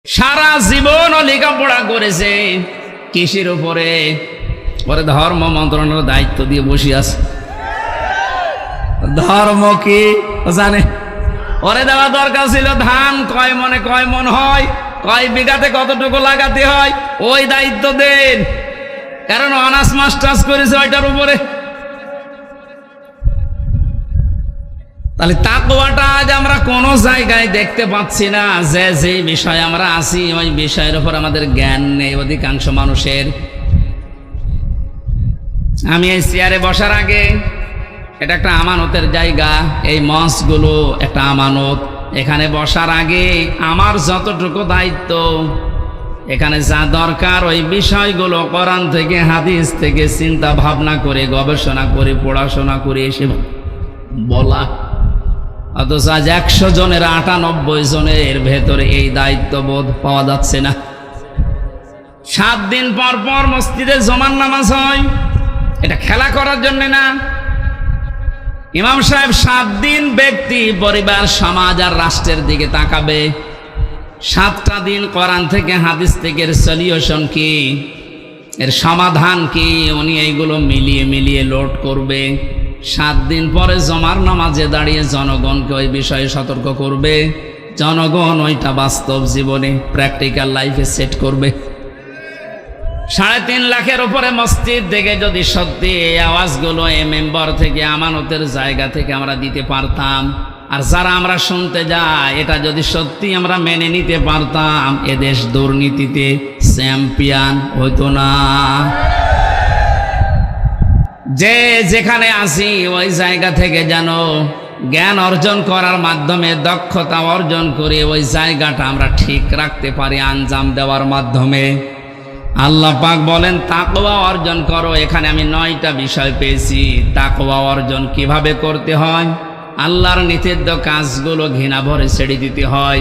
সারা জীবন লেখাপড়া করেছে কৃষির উপরে, পরে ধর্ম মন্ত্রণালয়ের দায়িত্ব দিয়ে বসে আছে। ধর্ম কি জানে? ওরে দেওয়া দরকার ছিল ধান কয় মনে কয় মন হয়, কয় বিঘাতে কতটুকু লাগাতে হয়, ওই দায়িত্ব দেন। কারণ অনার্স মাস্টার্স করেছে ওইটার উপরে। তাহলে তাকওয়াটা আজ আমরা কোন জায়গায় দেখতে পাচ্ছি না, যে যে বিষয়ে আমরা আছি ওই বিষয়ের উপর আমাদের জ্ঞান নেই অধিকাংশ মানুষের। আমি এই চেয়ারে বসার আগে, এটা একটা আমানতের জায়গা, এই মঞ্চগুলো একটা আমানত। এখানে বসার আগে আমার যতটুকু দায়িত্ব, এখানে যা দরকার ওই বিষয়গুলো কোরআন থেকে হাদিস থেকে চিন্তা ভাবনা করে গবেষণা করে পড়াশোনা করে এসে বলা। অথচ আজ 100 জনের 98 জনের ভেতরে এই দায়িত্ববোধ পাওয়া যাচ্ছে না। 7 দিন পর পর মসজিদে জমান নামাজ হয়, এটা খেলা করার জন্য না। ইমাম সাহেব 7 দিন ব্যক্তি পরিবার সমাজ আর রাষ্ট্রের দিকে তাকাবে। 7টা দিন কোরআন থেকে হাদিস থেকে এর সলিউশন কি, এর সমাধান কি, উনি এইগুলো মিলিয়ে মিলিয়ে লোড করবে। 7 দিন পরে জমার নামাজে দাঁড়িয়ে জনগণকে ওই বিষয়ে সতর্ক করবে। জনগণ ওইটা বাস্তব জীবনে প্র্যাকটিক্যাল লাইফে সেট করবে। 3.5 লাখের উপরে মসজিদ থেকে যদি সত্যি এই আওয়াজগুলো এই মেম্বার থেকে আমানতের জায়গা থেকে আমরা দিতে পারতাম, আর যারা আমরা শুনতে যাই এটা যদি সত্যি আমরা মেনে নিতে পারতাম, এদেশ দুর্নীতিতে চ্যাম্পিয়ন হতো না। যে যেখানে আসি ওই জায়গা থেকে যেন জ্ঞান অর্জন করার মাধ্যমে দক্ষতা অর্জন করে ওই জায়গাটা আমরা ঠিক রাখতে পারি আঞ্জাম দেওয়ার মাধ্যমে। আল্লাহ পাক বলেন তাকওয়া অর্জন করো। এখানে আমি 9টা বিষয় পেয়েছি। তাকওয়া অর্জন কিভাবে করতে হয়? আল্লাহর নিষিদ্ধ কাজগুলো ঘৃণা ভরে ছেড়ে দিতে হয়।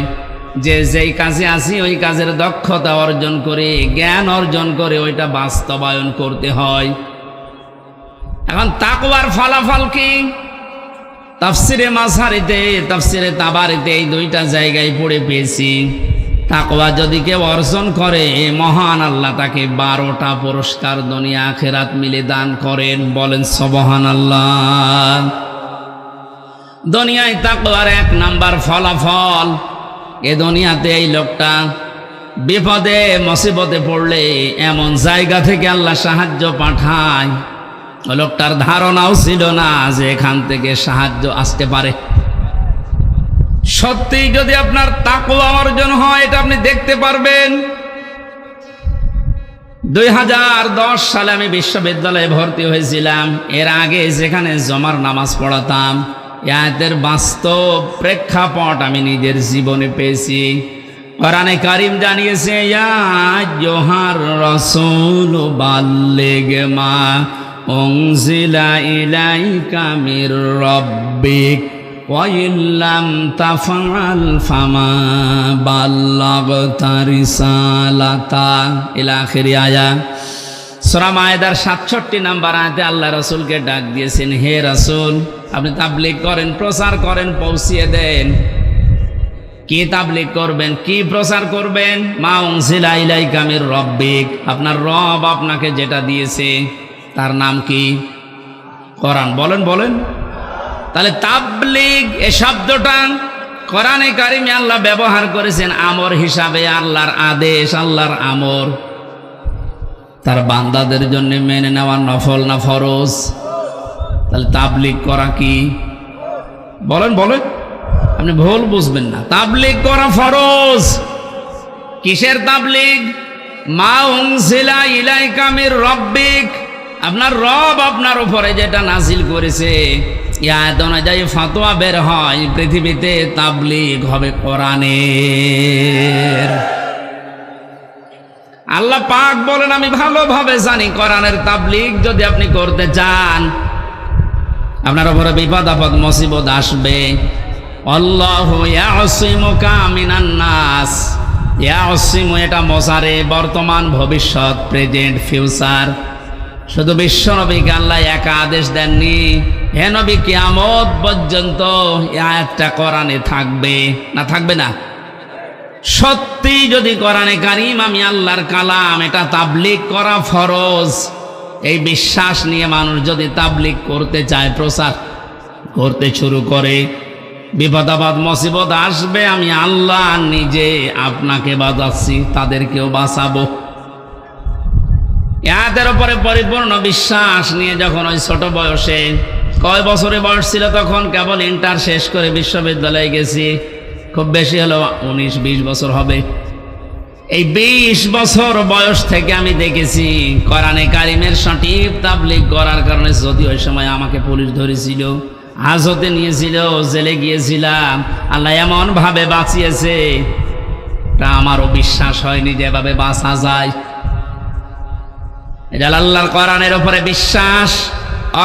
যে যেই কাজে আসি ওই কাজের দক্ষতা অর্জন করে জ্ঞান অর্জন করে ওইটা বাস্তবায়ন করতে হয়। এখন তাকওয়ার ফলাফল কি? তাফসিরে মাঝারিতে, তাফসিরে তাবারিতে এই 2টা জায়গায় পড়ে পেয়েছি। তাকওয়া যদি কেউ অর্জন করে মহান আল্লাহ তাকে 12টা পুরস্কার দুনিয়া আখিরাত মিলে দান করেন। বলেন সুবহানাল্লাহ। দুনিয়ায় তাকওয়ার 1 নাম্বার ফলাফল, এ দুনিয়াতে এই লোকটা বিপদে মুসিবতে পড়লে এমন জায়গা থেকে আল্লাহ সাহায্য পাঠায় ওই লোকটার ধারণাও ছিল না যে এখান থেকে সাহায্য আসতে পারে। সত্যি যদি আপনার তাকওয়া অর্জন হয় এটা আপনি দেখতে পারবেন। 2010 সালে আমি বিশ্ববিদ্যালয়ে ভর্তি হয়েছিলাম। এর আগে যেখানে জমার নামাজ পড়াতাম, আয়াতের বাস্তব প্রেক্ষাপট আমি নিজের জীবনে পেয়েছি। কোরআনে কারীম জানিয়েছে, ইয়া আইয়ুহার রাসূল বাল্লিগ মা উনজিলা ইলাইকা মির রাব্বিক ওয়া ইল্লাম তাফআল ফামা বাল্লাগতা রিসালাতা ইলা আখিরি আয়াত। সূরা মায়েদার 67 নম্বর আয়াতে আল্লাহ রাসূলকে ডাক দিয়েছেন, হে রাসূল আপনি তাবলীগ করেন, প্রচার করেন, পৌঁছিয়ে দেন। কি তাবলীগ করবেন, কি প্রচার করবেন? মা উনজিলা ইলাইকা মির রাব্বিক, আপনার রব আপনাকে যেটা দিয়েছে তার নাম কি? কোরআন। বলেন বলেন। তাহলে তাবলীগ এ শব্দটা কোরআনে কারিমে আল্লাহ ব্যবহার করেছেন আমর হিসাবে। আল্লাহর আদেশ, আল্লাহর আমর তার বান্দাদের জন্য মেনে নেওয়া নফল না ফরজ? তাহলে তাবলীগ করা কি? বলেন বলেন, আপনি ভুল বুঝবেন না। তাবলীগ করা ফরজ। কিসের তাবলীগ? মা উনজিলা ইলাইকা মির রাব্বিক, আপনার রব আপনার উপরে যেটা নাজিল করেছে আয়াত অনুযায়ী ফতোয়া বের হয় পৃথিবীতে, তাবলীগ হবে কোরআনের। আল্লাহ পাক বলেন আমি ভালোভাবে জানি কোরআনের তাবলীগ যদি আপনি করতে চান আপনার উপরে বিপদ আপদ মুসিবত আসবে। আল্লাহু ইয়াসিমুকা মিনান নাস। ইয়াসিমু এটা মোজারে, বর্তমান ভবিষ্যৎ, প্রেজেন্ট ফিউচার। শুধু বিশ্ব নবীকে আল্লাহ একা আদেশ দেননি, হে নবী কিয়ামত পর্যন্ত এই আয়াতটা কোরআনে থাকবে না? থাকবে না? সত্যি যদি কোরআনে কারীম আমি আল্লাহর কালাম, এটা তাবলীগ করা ফরজ, এই বিশ্বাস নিয়ে মানুষ যদি তাবলীগ করতে চায়, প্রচার করতে শুরু করে, বিপদ আপদ মুসিবত আসবে, আমি আল্লাহ নিজে আপনাকে বাঁচাচ্ছি, তাদেরকেও বাঁচাবো। এদের উপরে পরিপূর্ণ বিশ্বাস নিয়ে যখন ওই ছোট বয়সে, কয় বছরে বয়স ছিল তখন, কেবল ইন্টার শেষ করে বিশ্ববিদ্যালয়ে গেছি, খুব বেশি হলো 19-20 বছর হবে। এই 20 বছর বয়স থেকে আমি দেখেছি কোরআনে কারীমের সঠিক তাবলীগ করার কারণে, যদি ওই সময় আমাকে পুলিশ ধরেছিল, হাজতে নিয়েছিল, জেলে গিয়েছিলাম, আল্লাহ এমন ভাবে বাঁচিয়েছে, তা আমারও বিশ্বাস হয়নি যে এভাবে বাঁচা যায়। এটা আল্লাহর কোরআনের উপরে বিশ্বাস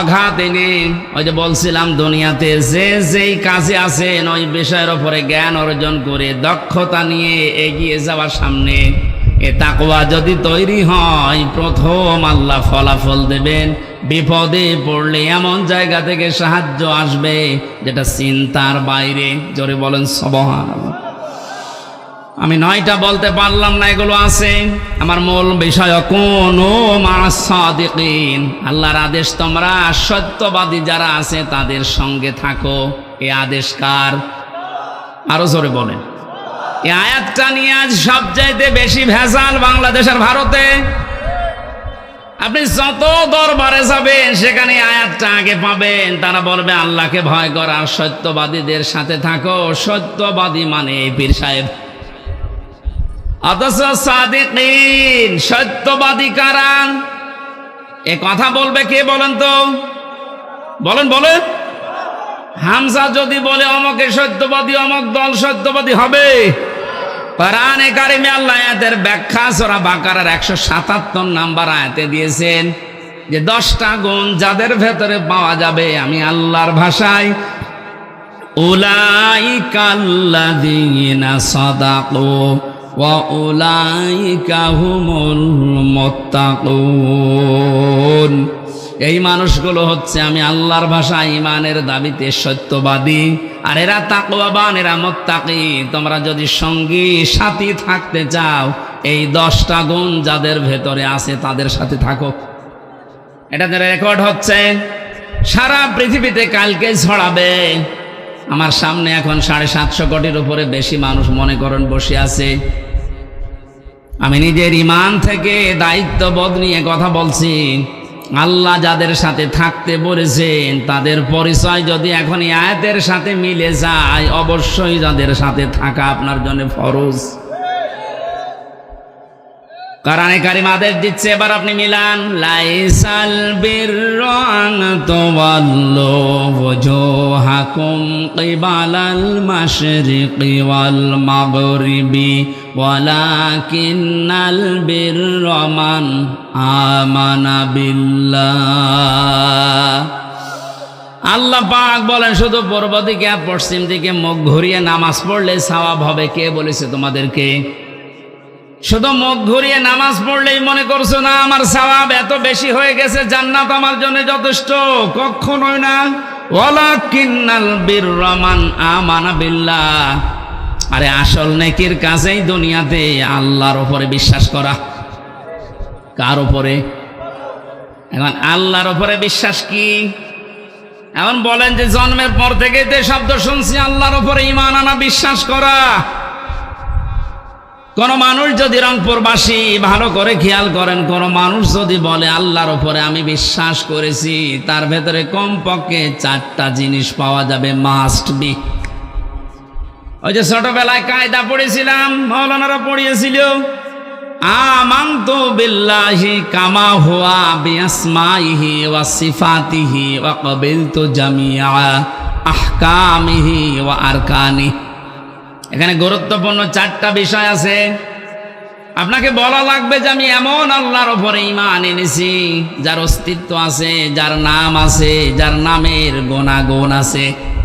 অগাধ এনে, ওই যে বলছিলাম দুনিয়াতে যে যেই কাজে আছেন ওই বিষয়ের উপরে জ্ঞান অর্জন করে দক্ষতা নিয়ে এগিয়ে যাওয়ার সামনে এ তাকওয়া যদি তৈরি হয়, প্রথম আল্লাহ ফলাফল দেবেন। বিপদে পড়লে এমন জায়গা থেকে সাহায্য আসবে যেটা চিন্তার বাইরে। জোরে বলেন সুবহানাল্লাহ। আমি 9টা বলতে পারলাম না, এগুলো আছে। আমার মূল বিষয় কুনু মা'আস সাদিকিন, আল্লাহর আদেশ তোমরা সত্যবাদী যারা আছে তাদের সঙ্গে থাকো। এই আদেশ কার? আরো জোরে বলেন। এই আয়াতটা নিয়ে আজ সবচাইতে বেশি ভেজাল বাংলাদেশ আর ভারতে। আপনি যত দরবারে যাবেন সেখানে আয়াতটা আগে পাবেন। তারা বলবে আল্লাহকে ভয় করা, সত্যবাদীদের সাথে থাকো। সত্যবাদী মানে পীর সাহেব। অথচ সাদিকিন সত্যবাদী কারা? এ কথা বলবে কে বলেন তো? বলেন বলেন। হামজা যদি বলে অমকে সত্যবাদী, অমক দল সত্যবাদী হবে? কোরআনে কারিমে আল্লাহ আয়াতের ব্যাখ্যা সূরা বাকারার 177 নম্বর আয়াতে দিয়েছেন যে 10টা গুণ যাদের ভেতরে পাওয়া যাবে, আমি আল্লাহর ভাষায় উলাইকাল্লাযীনা সাদাকু ওয়া উলাইকা হুমুল মুত্তাকুন। এই মানুষগুলো হচ্ছে আমি আল্লাহর ভাষায় ঈমানের দাবিতে সত্যবাদী, আর এরা তাকওয়াবান, এরা মুত্তাকি। তোমরা যদি সঙ্গী সাথী থাকতে চাও, এই 10টা গুণ যাদের ভেতরে আছে তাদের সাথে থাকো। এটা রেকর্ড হচ্ছে সারা পৃথিবীতে, কালকে ছড়াবে। আমার সামনে এখন 750 কোটির উপরে বেশি মানুষ মনে করেন বসে আছে। আমি নিজের ঈমান থেকে দায়িত্ববোধ নিয়ে কথা বলছি। আল্লাহ যাদের সাথে থাকতে বলেছেন তাদের পরিচয় যদি এখন এই আয়াতের সাথে মিলে যায়, অবশ্যই যাদের সাথে থাকা আপনার জন্য ফরজ। কোরআনে কারীম আদেশ দিচ্ছে, এবার আপনি মিলান। লাইসাল বিররা আন তুওয়াল্লু ওয়াজুহাকুম কিবালাল মাশরিকি ওয়াল মাগরিবি ওয়ালাকিন্নাল বিররা মান আমানা বিল্লাহ। আল্লাহ পাক বলেন শুধু পূর্ব দিকে আর পশ্চিম দিকে মুখ ঘুরিয়ে নামাজ পড়লে সওয়াব হবে। কে বলেছে তোমাদেরকে? শুধু মুখ ঘুরিয়ে নামাজ পড়লেই মনে করছো না আমার সওয়াব এত বেশি হয়ে গেছে, জান্নাত আমার জন্য যথেষ্ট? কখনোই না। ওয়ালাকিন্নাল বিররা মান আমানা বিল্লাহ। আরে আসল নেকির কাজেই দুনিয়াতে আল্লাহর উপরে বিশ্বাস করা। কার উপরে? এখন আল্লাহর উপরে বিশ্বাস কি? এখন বলেন যে জন্মের পর থেকে যে শব্দ শুনছি আল্লাহর উপরে ঈমান আনা, বিশ্বাস করা। কোন মানুষ যদি রংপুরবাসী, ভালো করে খেয়াল করেন, কোন মানুষ যদি বলে আল্লাহর উপরে আমি বিশ্বাস করেছি, তার ভেতরে কমপক্ষে 4টা জিনিস পাওয়া যাবে, মাস্ট বি। ওই যে ছোটবেলায় কায়দা পড়েছিলাম, মাওলানারা পড়িয়েছিল, আমানতু বিল্লাহি কামা হুয়া বিআসমাইহি ওয়া সিফাতিহি ওয়া ক্বাবিলতু জামিআ আহকামিহি ওয়া আরকানি। এখানে গুরুত্বপূর্ণ 4টা বিষয় আছে। আপনাকে বলা লাগবে যে আমি এমন আল্লাহর উপরে ঈমান এনেছি যার অস্তিত্ব আছে, যার নাম আছে, যার নামের গুণাগুণ আছে।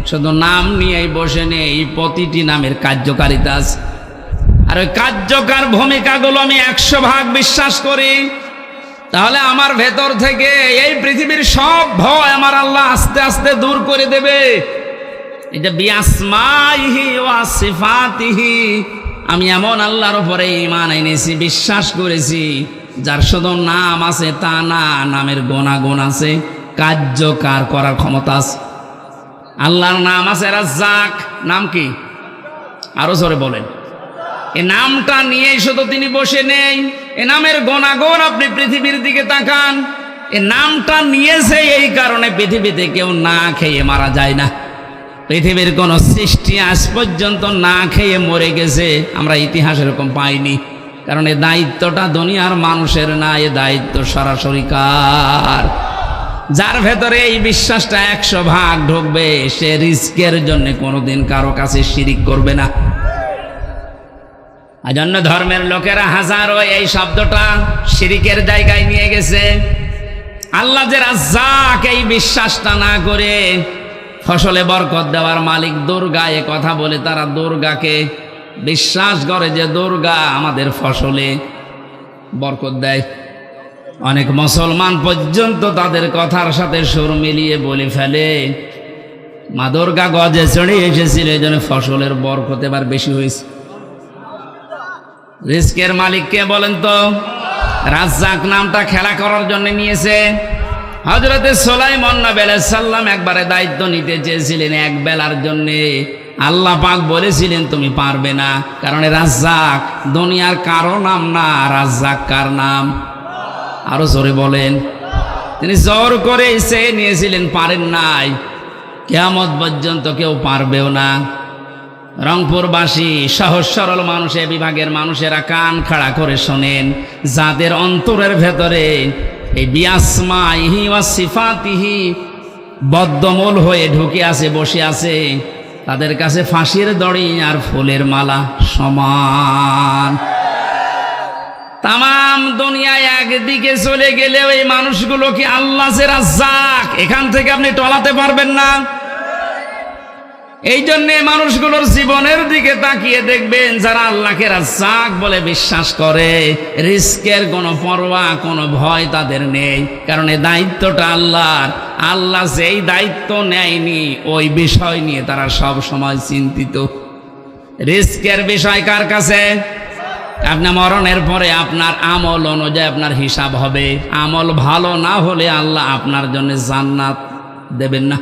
শুধু নাম নিয়েই বসে নেই, প্রতিটি নামের কার্যকারিতা আছে। আর ওই কার্যকর ভূমিকাগুলো আমি 100% বিশ্বাস করি। তাহলে আমার ভেতর থেকে এই পৃথিবীর সব ভয় আমার আল্লাহ আস্তে আস্তে দূর করে দেবে। এটা বিআসমাইহি ওয়া সিফাতিহি, আমি এমন আল্লাহর উপরে ঈমান এনেছি, বিশ্বাস করেছি, যার শুধু নাম আছে তা না, নামের গুণাগুণ আছে, কার্যকার করার ক্ষমতা আছে। আল্লাহর নাম আছে রাজ্জাক। নাম কি? আরো জোরে বলেন। এই নামটা নিয়ে শুধু তিনি বসে নেই, এ নামের গুণাগুণ আপনি পৃথিবীর দিকে তাকান। এ নামটা নিয়েছে এই কারণে পৃথিবীতে কেউ না খেয়ে মারা যায় না। পৃথিবীর কোন সৃষ্টি আজ পর্যন্ত না খেয়ে মরে গেছে আমরা ইতিহাস এরকম পাইনি। কারণ এ দায়িত্বটা দুনিয়ার মানুষের না, এ দায়িত্ব সরাসরি কার? যার ভেতরে এই বিশ্বাসটা 100 ভাগ ঢুকবে, সে রিস্কের জন্য কোনোদিন কারো কাছে শিরিক করবে না। আজন্য ধর্মের লোকেরা হাজারো এই শব্দটা শিরিকের জায়গায় নিয়ে গেছে। আল্লাহ যে রাজ্জাক এই বিশ্বাসটা না করে ফসলে বরকত দেওয়ার মালিক দুর্গা এ কথা বলে তারা দুর্গাকে বিশ্বাস করে যে দুর্গা আমাদের ফসলে বরকত দেয়। অনেক মুসলমান পর্যন্ত তাদের কথার সাথে সুর মিলিয়ে বলে ফেলে মা দুর্গা গজে চড়ে এসেছিল, এই জন্য ফসলের বরকত এবার বেশি হয়েছে। রিস্কের মালিক কে বলেন তো? রাজ্জাক নামটা খেলা করার জন্য নিয়েছে। হযরতে সুলাইমান নবী আলাইহিস সালাম একবারে দায়িত্ব নিতে চেয়েছিলেন এক বেলার জন্যে। আল্লাহ পাক বলেছিলেন তুমি পারবে না, কারণ রাজ্জাক দুনিয়ার কারো নাম না, রাজ্জাক কার নাম? আরো জোরে বলেন। তিনি জোর করে সে নিয়েছিলেন, পারেন নাই, কিয়ামত পর্যন্ত কেউ পারবেও না। রংপুরবাসী সহজ সরল মানুষ, এ বিভাগের মানুষেরা কান খাড়া করে শোনেন, যাদের অন্তরের ভেতরে এই বিআসমাইহি ওয়া সিফাতিহি বদ্ধমূল হয়ে ঢুকে আছে, বসে আছে, তাদের কাছে ফাঁসির দড়ি আর ফুলের মালা সমান। তাম দুনিয়ায় একদিকে চলে গেলেও এই মানুষগুলো কি আল্লাহ যে রাজ্জাক, এখান থেকে আপনি টলাতে পারবেন না। এই জন্য মানুষগুলোর জীবনের দিকে তাকিয়ে দেখবেন, যারা আল্লাহকে রাজ্জাক বলে বিশ্বাস করে, রিস্কের কোনো পরোয়া, কোনো ভয় তাদের নেই। কারণ এই দায়িত্বটা আল্লাহর। আল্লাহ যেই দায়িত্ব নেয়নি ওই বিষয় নিয়ে তারা সব সময় চিন্তিত। রিস্কের বিষয় কার কাছে? আপনার মরণের পরে আপনার আমল অনুযায়ী আপনার হিসাব হবে। আমল ভালো না হলে আল্লাহ আপনার জন্য জান্নাত দেবেন না।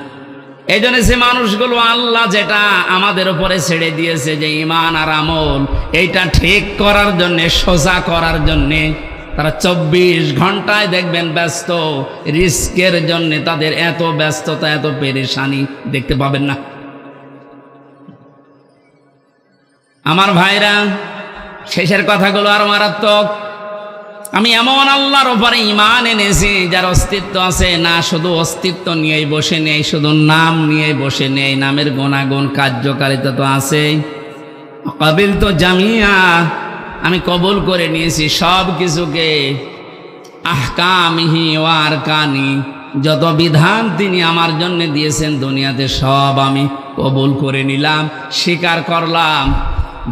এই জন্য যে মানুষগুলো আল্লাহ যেটা আমাদের উপরে ছেড়ে দিয়েছে যে ঈমান আর আমল, এইটা ঠিক করার জন্যে, সোজা করার জন্যে তারা 24 ঘন্টায় দেখবেন ব্যস্ত। রিস্কের জন্যে তাদের এত ব্যস্ততা, এত পেরেশানি দেখতে পাবেন না। আমার ভাইরা, শেষের কথাগুলো আর মারাত্মক। আমি এমন আল্লাহর উপরে ঈমান এনেছি যার অস্তিত্ব আছে, না শুধু অস্তিত্ব নিয়েই বসে নেই, শুধু নাম নিয়েই বসে নেই, নামের গুণাগুণ কার্যকারিতা তো আছেই। কবিল তো জামিয়া, আমি কবুল করে নিয়েছি সব কিছুকে। আহকামিহি ওয়া আরকানি, যত বিধান তিনি আমার জন্য দিয়েছেন দুনিয়াতে সব আমি কবুল করে নিলাম, স্বীকার করলাম।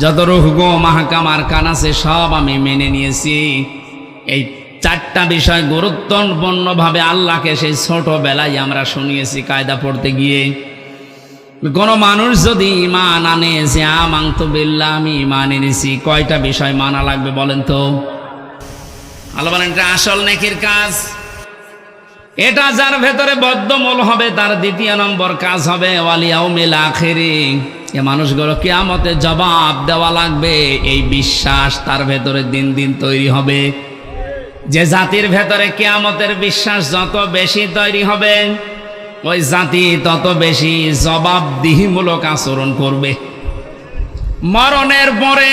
যত রুহগো মাহকাম আরকান আছে সব আমি মেনে নিয়েছি। এই 4টা বিষয় গুরুত্বপূর্ণভাবে আল্লাহকে সেই ছোটবেলায় আমরা শুনিয়েছি কায়দা পড়তে গিয়ে। কোন মানুষ যদি ঈমান আনে যে আমানতু বিল্লাহ, আমি ঈমান এনেছি, কয়টা বিষয় মানা লাগবে বলেন তো? আল্লাহ বলেন এটা আসল নেকির কাজ। এটা যার ভেতরে বদ্ধমূল হবে তার 2 নম্বর কাজ হবে ওয়াল ইয়াউমিল আখিরি। এ মানুষগুলো কিয়ামতে জবাব দেওয়া লাগবে, এই বিশ্বাস তার ভেতরে দিন দিন তৈরি হবে। যে জাতির ভেতরে কিয়ামতের বিশ্বাস যত বেশি তৈরি হবে, ওই জাতি তত বেশি জবাবদিহিমূলক আচরণ করবে। মরণের পরে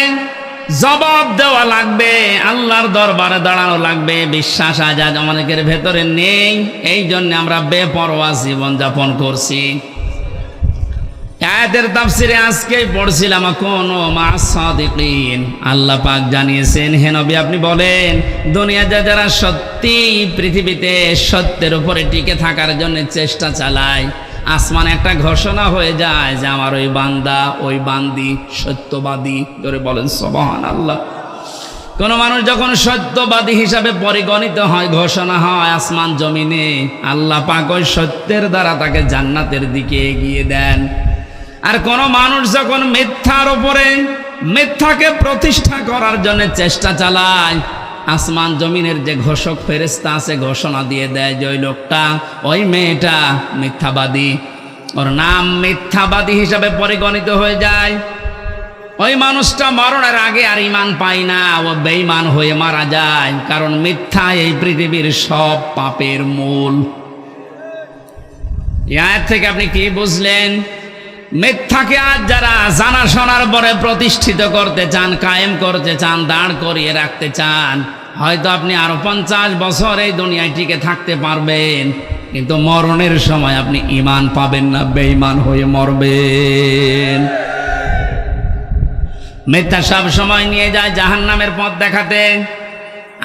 জবাব দেওয়া লাগবে, আল্লাহর দরবারে দাঁড়ানো লাগবে। বিশ্বাস আজ আমাদের ভেতরে নেই, এই জন্য আমরা বেপরোয়া জীবনযাপন করছি। আয়াতের তাফসিরে আজকেই পড়ছিলাম কুনু মা'আস সাদিকিন। আল্লাহ পাক জানিয়েছেন, হে নবী আপনি বলেন, দুনিয়াতে যারা সত্যি পৃথিবীতে সত্যের উপরে টিকে থাকার জন্য চেষ্টা চালায়, আসমানে একটা ঘোষণা হয়ে যায় যে আমার ওই বান্দা, ওই বান্দি সত্যবাদী। ধরে বলেন সুবহানাল্লাহ। কোন মানুষ যখন সত্যবাদী হিসাবে পরিগণিত হয়, ঘোষণা হয় আসমান জমিনে, আল্লাহ পাক ওই সত্যের দ্বারা তাকে জান্নাতের দিকে এগিয়ে দেন। আর কোন মানুষ যখন মিথ্যার উপরে মিথ্যাকে প্রতিষ্ঠা করার জন্য চেষ্টা চালায়। আসমান জমিনের যে ঘোষক ফেরেশতা আছে ঘোষণা দিয়ে দেয় যে ওই লোকটা, ওই মেয়েটা মিথ্যাবাদী, ওর নাম মিথ্যাবাদী হিসাবে পরিগণিত হয়ে যায়। ওই মানুষটা মরণের আগে আর ঈমান পায় না, ও বেঈমান হয়ে মারা যায়। কারণ মিথ্যা এই পৃথিবীর সব পাপের মূল। এই আয়াত থেকে আপনি কি বুঝলেন? মিথ্যাকে আজ যারা জানা শোনার পরে প্রতিষ্ঠিত করতে চান, কায়েম করতে চান, দাঁড় করিয়ে রাখতে চান, হয়তো আপনি আরো 50 বছর এই দুনিয়ায় টিকে থাকতে পারবেন, কিন্তু মরণের সময় আপনি ঈমান পাবেন না, বেঈমান হয়ে মরবেন। মিথ্যা সব সময় নিয়ে যায় জাহান্নামের পথ দেখাতে।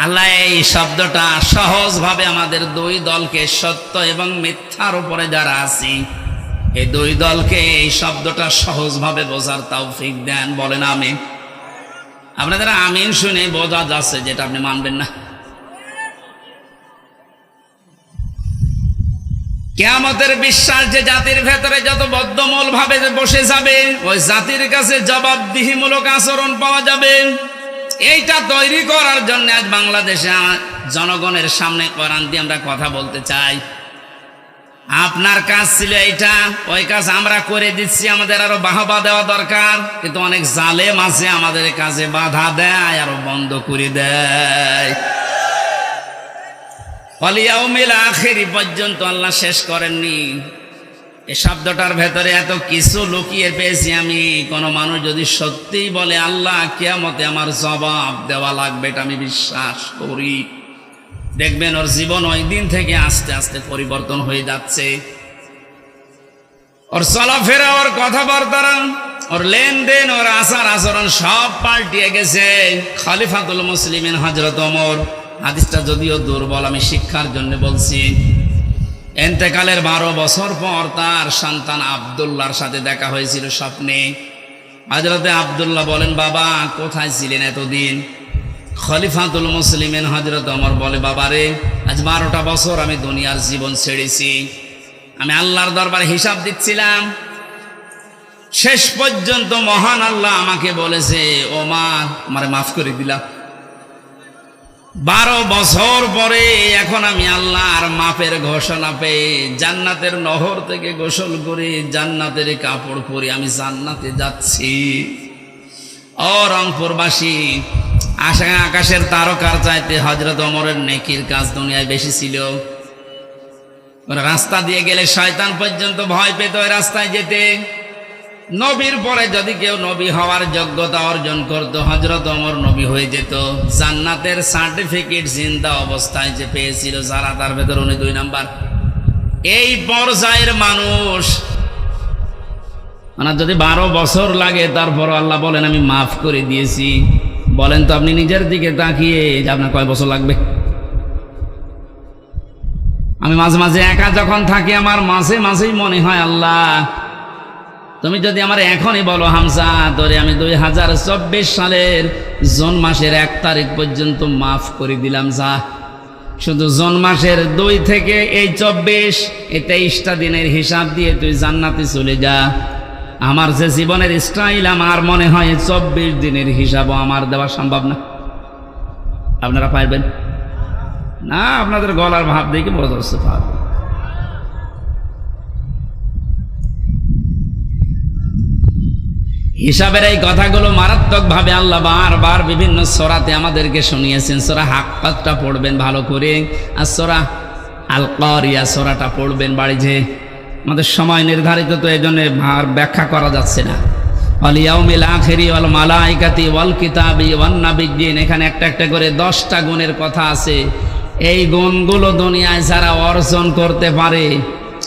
আল্লাহ এই শব্দটা সহজভাবে আমাদের দুই দলকে, সত্য এবং মিথ্যার উপরে যারা আছি, এই দুই দলকে এই শব্দটা সহজভাবে বোঝার তৌফিক দেন। বলেন আমিন। আপনাদের আমিন শুনে বোঝা যাচ্ছে যেটা আপনি মানবেন না। কিয়ামতের বিশ্বাস যে জাতির ভেতরে যত বদ্ধমূল ভাবে বসে যাবে, ওই জাতির কাছে জবাবদিহিমূলক আচরণ পাওয়া যাবে। এইটা তৈরি করার জন্য আজ বাংলাদেশে জনগণের সামনে কোরআন দিয়ে আমরা কথা বলতে চাই। আপনার কাজ ছিল এইটা, ওই কাজ আমরা করে দিচ্ছি, আমাদের আরো বাহবা দেওয়া দরকার। কিন্তু অনেক জালেম আছে আমাদের কাজে বাধা দেয়, আরো বন্ধ করে দেয়। ওয়ালিয়াউমিল আখির পর্যন্ত আল্লাহ শেষ করেননি। এই শব্দটার ভেতরে এত কিছু লুকিয়ে পেয়েছি আমি। কোনো মানুষ যদি সত্যিই বলে আল্লাহ কিয়ামতে আমার জবাব দেওয়া লাগবে, এটা আমি বিশ্বাস করি, দেখবেন ওর জীবন ওই দিন থেকে আস্তে আস্তে পরিবর্তন হয়ে যাচ্ছে। ওর চলাফেরা, ওর কথাবার্তা, ওর লেনদেন, ওর আচার আচরণ সব পাল্টিয়ে গেছে। খলিফাতুল মুসলিমিন হযরত ওমর, হাদিসটা যদিও দুর্বল, আমি শিক্ষার জন্য বলছি, ইন্তেকালের 12 বছর পর তার সন্তান আব্দুল্লাহর সাথে দেখা হয়েছিল স্বপ্নে। হযরতে আব্দুল্লাহ বলেন, বাবা কোথায় ছিলেন এতদিন? খলিফাতুল মুসলিমিন হযরত ওমর বলে, বাবারে আজ 12টা বছর আমি দুনিয়ার জীবন ছেড়েছি, আমি আল্লাহর দরবারে হিসাব দিচ্ছিলাম। শেষ পর্যন্ত মহান আল্লাহ আমাকে বলেছে, ওমর আমারে মাফ করে দিলাম। 12 বছর পরে এখন আমি আল্লাহর মাফের ঘোষণা পেয়ে জান্নাতের নহর থেকে গোসল করে জান্নাতের কাপড় পরে আমি জান্নাতে যাচ্ছি। ও রংপুরবাসী, আকাশের তারকার চাইতে হযরত ওমরের নেকির কাজ দুনিয়ায় বেশি ছিল। রাস্তা দিয়ে গেলে শয়তান পর্যন্ত ভয় পেত ওই রাস্তায় যেতে। নবীর পরে যদি কেউ নবী হওয়ার যোগ্যতা অর্জন করত, হযরত ওমর নবী হয়ে যেত। জান্নাতের সার্টিফিকেট জিন্দা অবস্থায় যে পেয়েছিল যারা, তার ভেতর উনি 2 নাম্বার। এই পর্যায়ের মানুষ, মানে যদি 12 বছর লাগে তারপর আল্লাহ বলেন আমি মাফ করে দিয়েছি। বলেন তো আপনি নিজের দিকে তাকিয়ে যে আপনার কয় বছর লাগবে? আমি মাঝে মাঝে একা যখন থাকি, আমার মাঝে মাঝেই মনে হয় আল্লাহ তুমি যদি আমার এখনই বলো হামজা তোরে আমি 2024 সালের জুন মাসের 1 তারিখ পর্যন্ত মাফ করে দিলাম, যা শুধু জুন মাসের 2 থেকে এই 24 এই 23টা দিনের হিসাব দিয়ে তুই জান্নাতে চলে যা। আমার যে জীবনের স্টাইল, আমার মনে হয় 24 দিনের হিসাবও আমার দেওয়া সম্ভব না। আপনারা পারবেন না? আপনাদের গলার ভাব দেখে বোঝা যাচ্ছে পারবেন। হিসাবের এই কথাগুলো মারাত্মকভাবে আল্লাহ বারবার বিভিন্ন সূরাতে আমাদেরকে শুনিয়েছেন। সূরা হাক্কাতটা পড়বেন ভালো করে, আর সূরা আল কারিয়া সূরাটা পড়বেন বাড়িতে। আমাদের সময় নির্ধারিত, তো এই জন্য আর ব্যাখ্যা করা যাচ্ছে না। ওয়াল ইয়াউমিল আখিরি ওয়াল মালাইকাতি ওয়াল কিতাবি ওয়ান নাবিয়্যিন, এখানে একটা একটা করে 10টা গুণের কথা আছে। এই গুণগুলো দুনিয়ায় যারা অর্জন করতে পারে,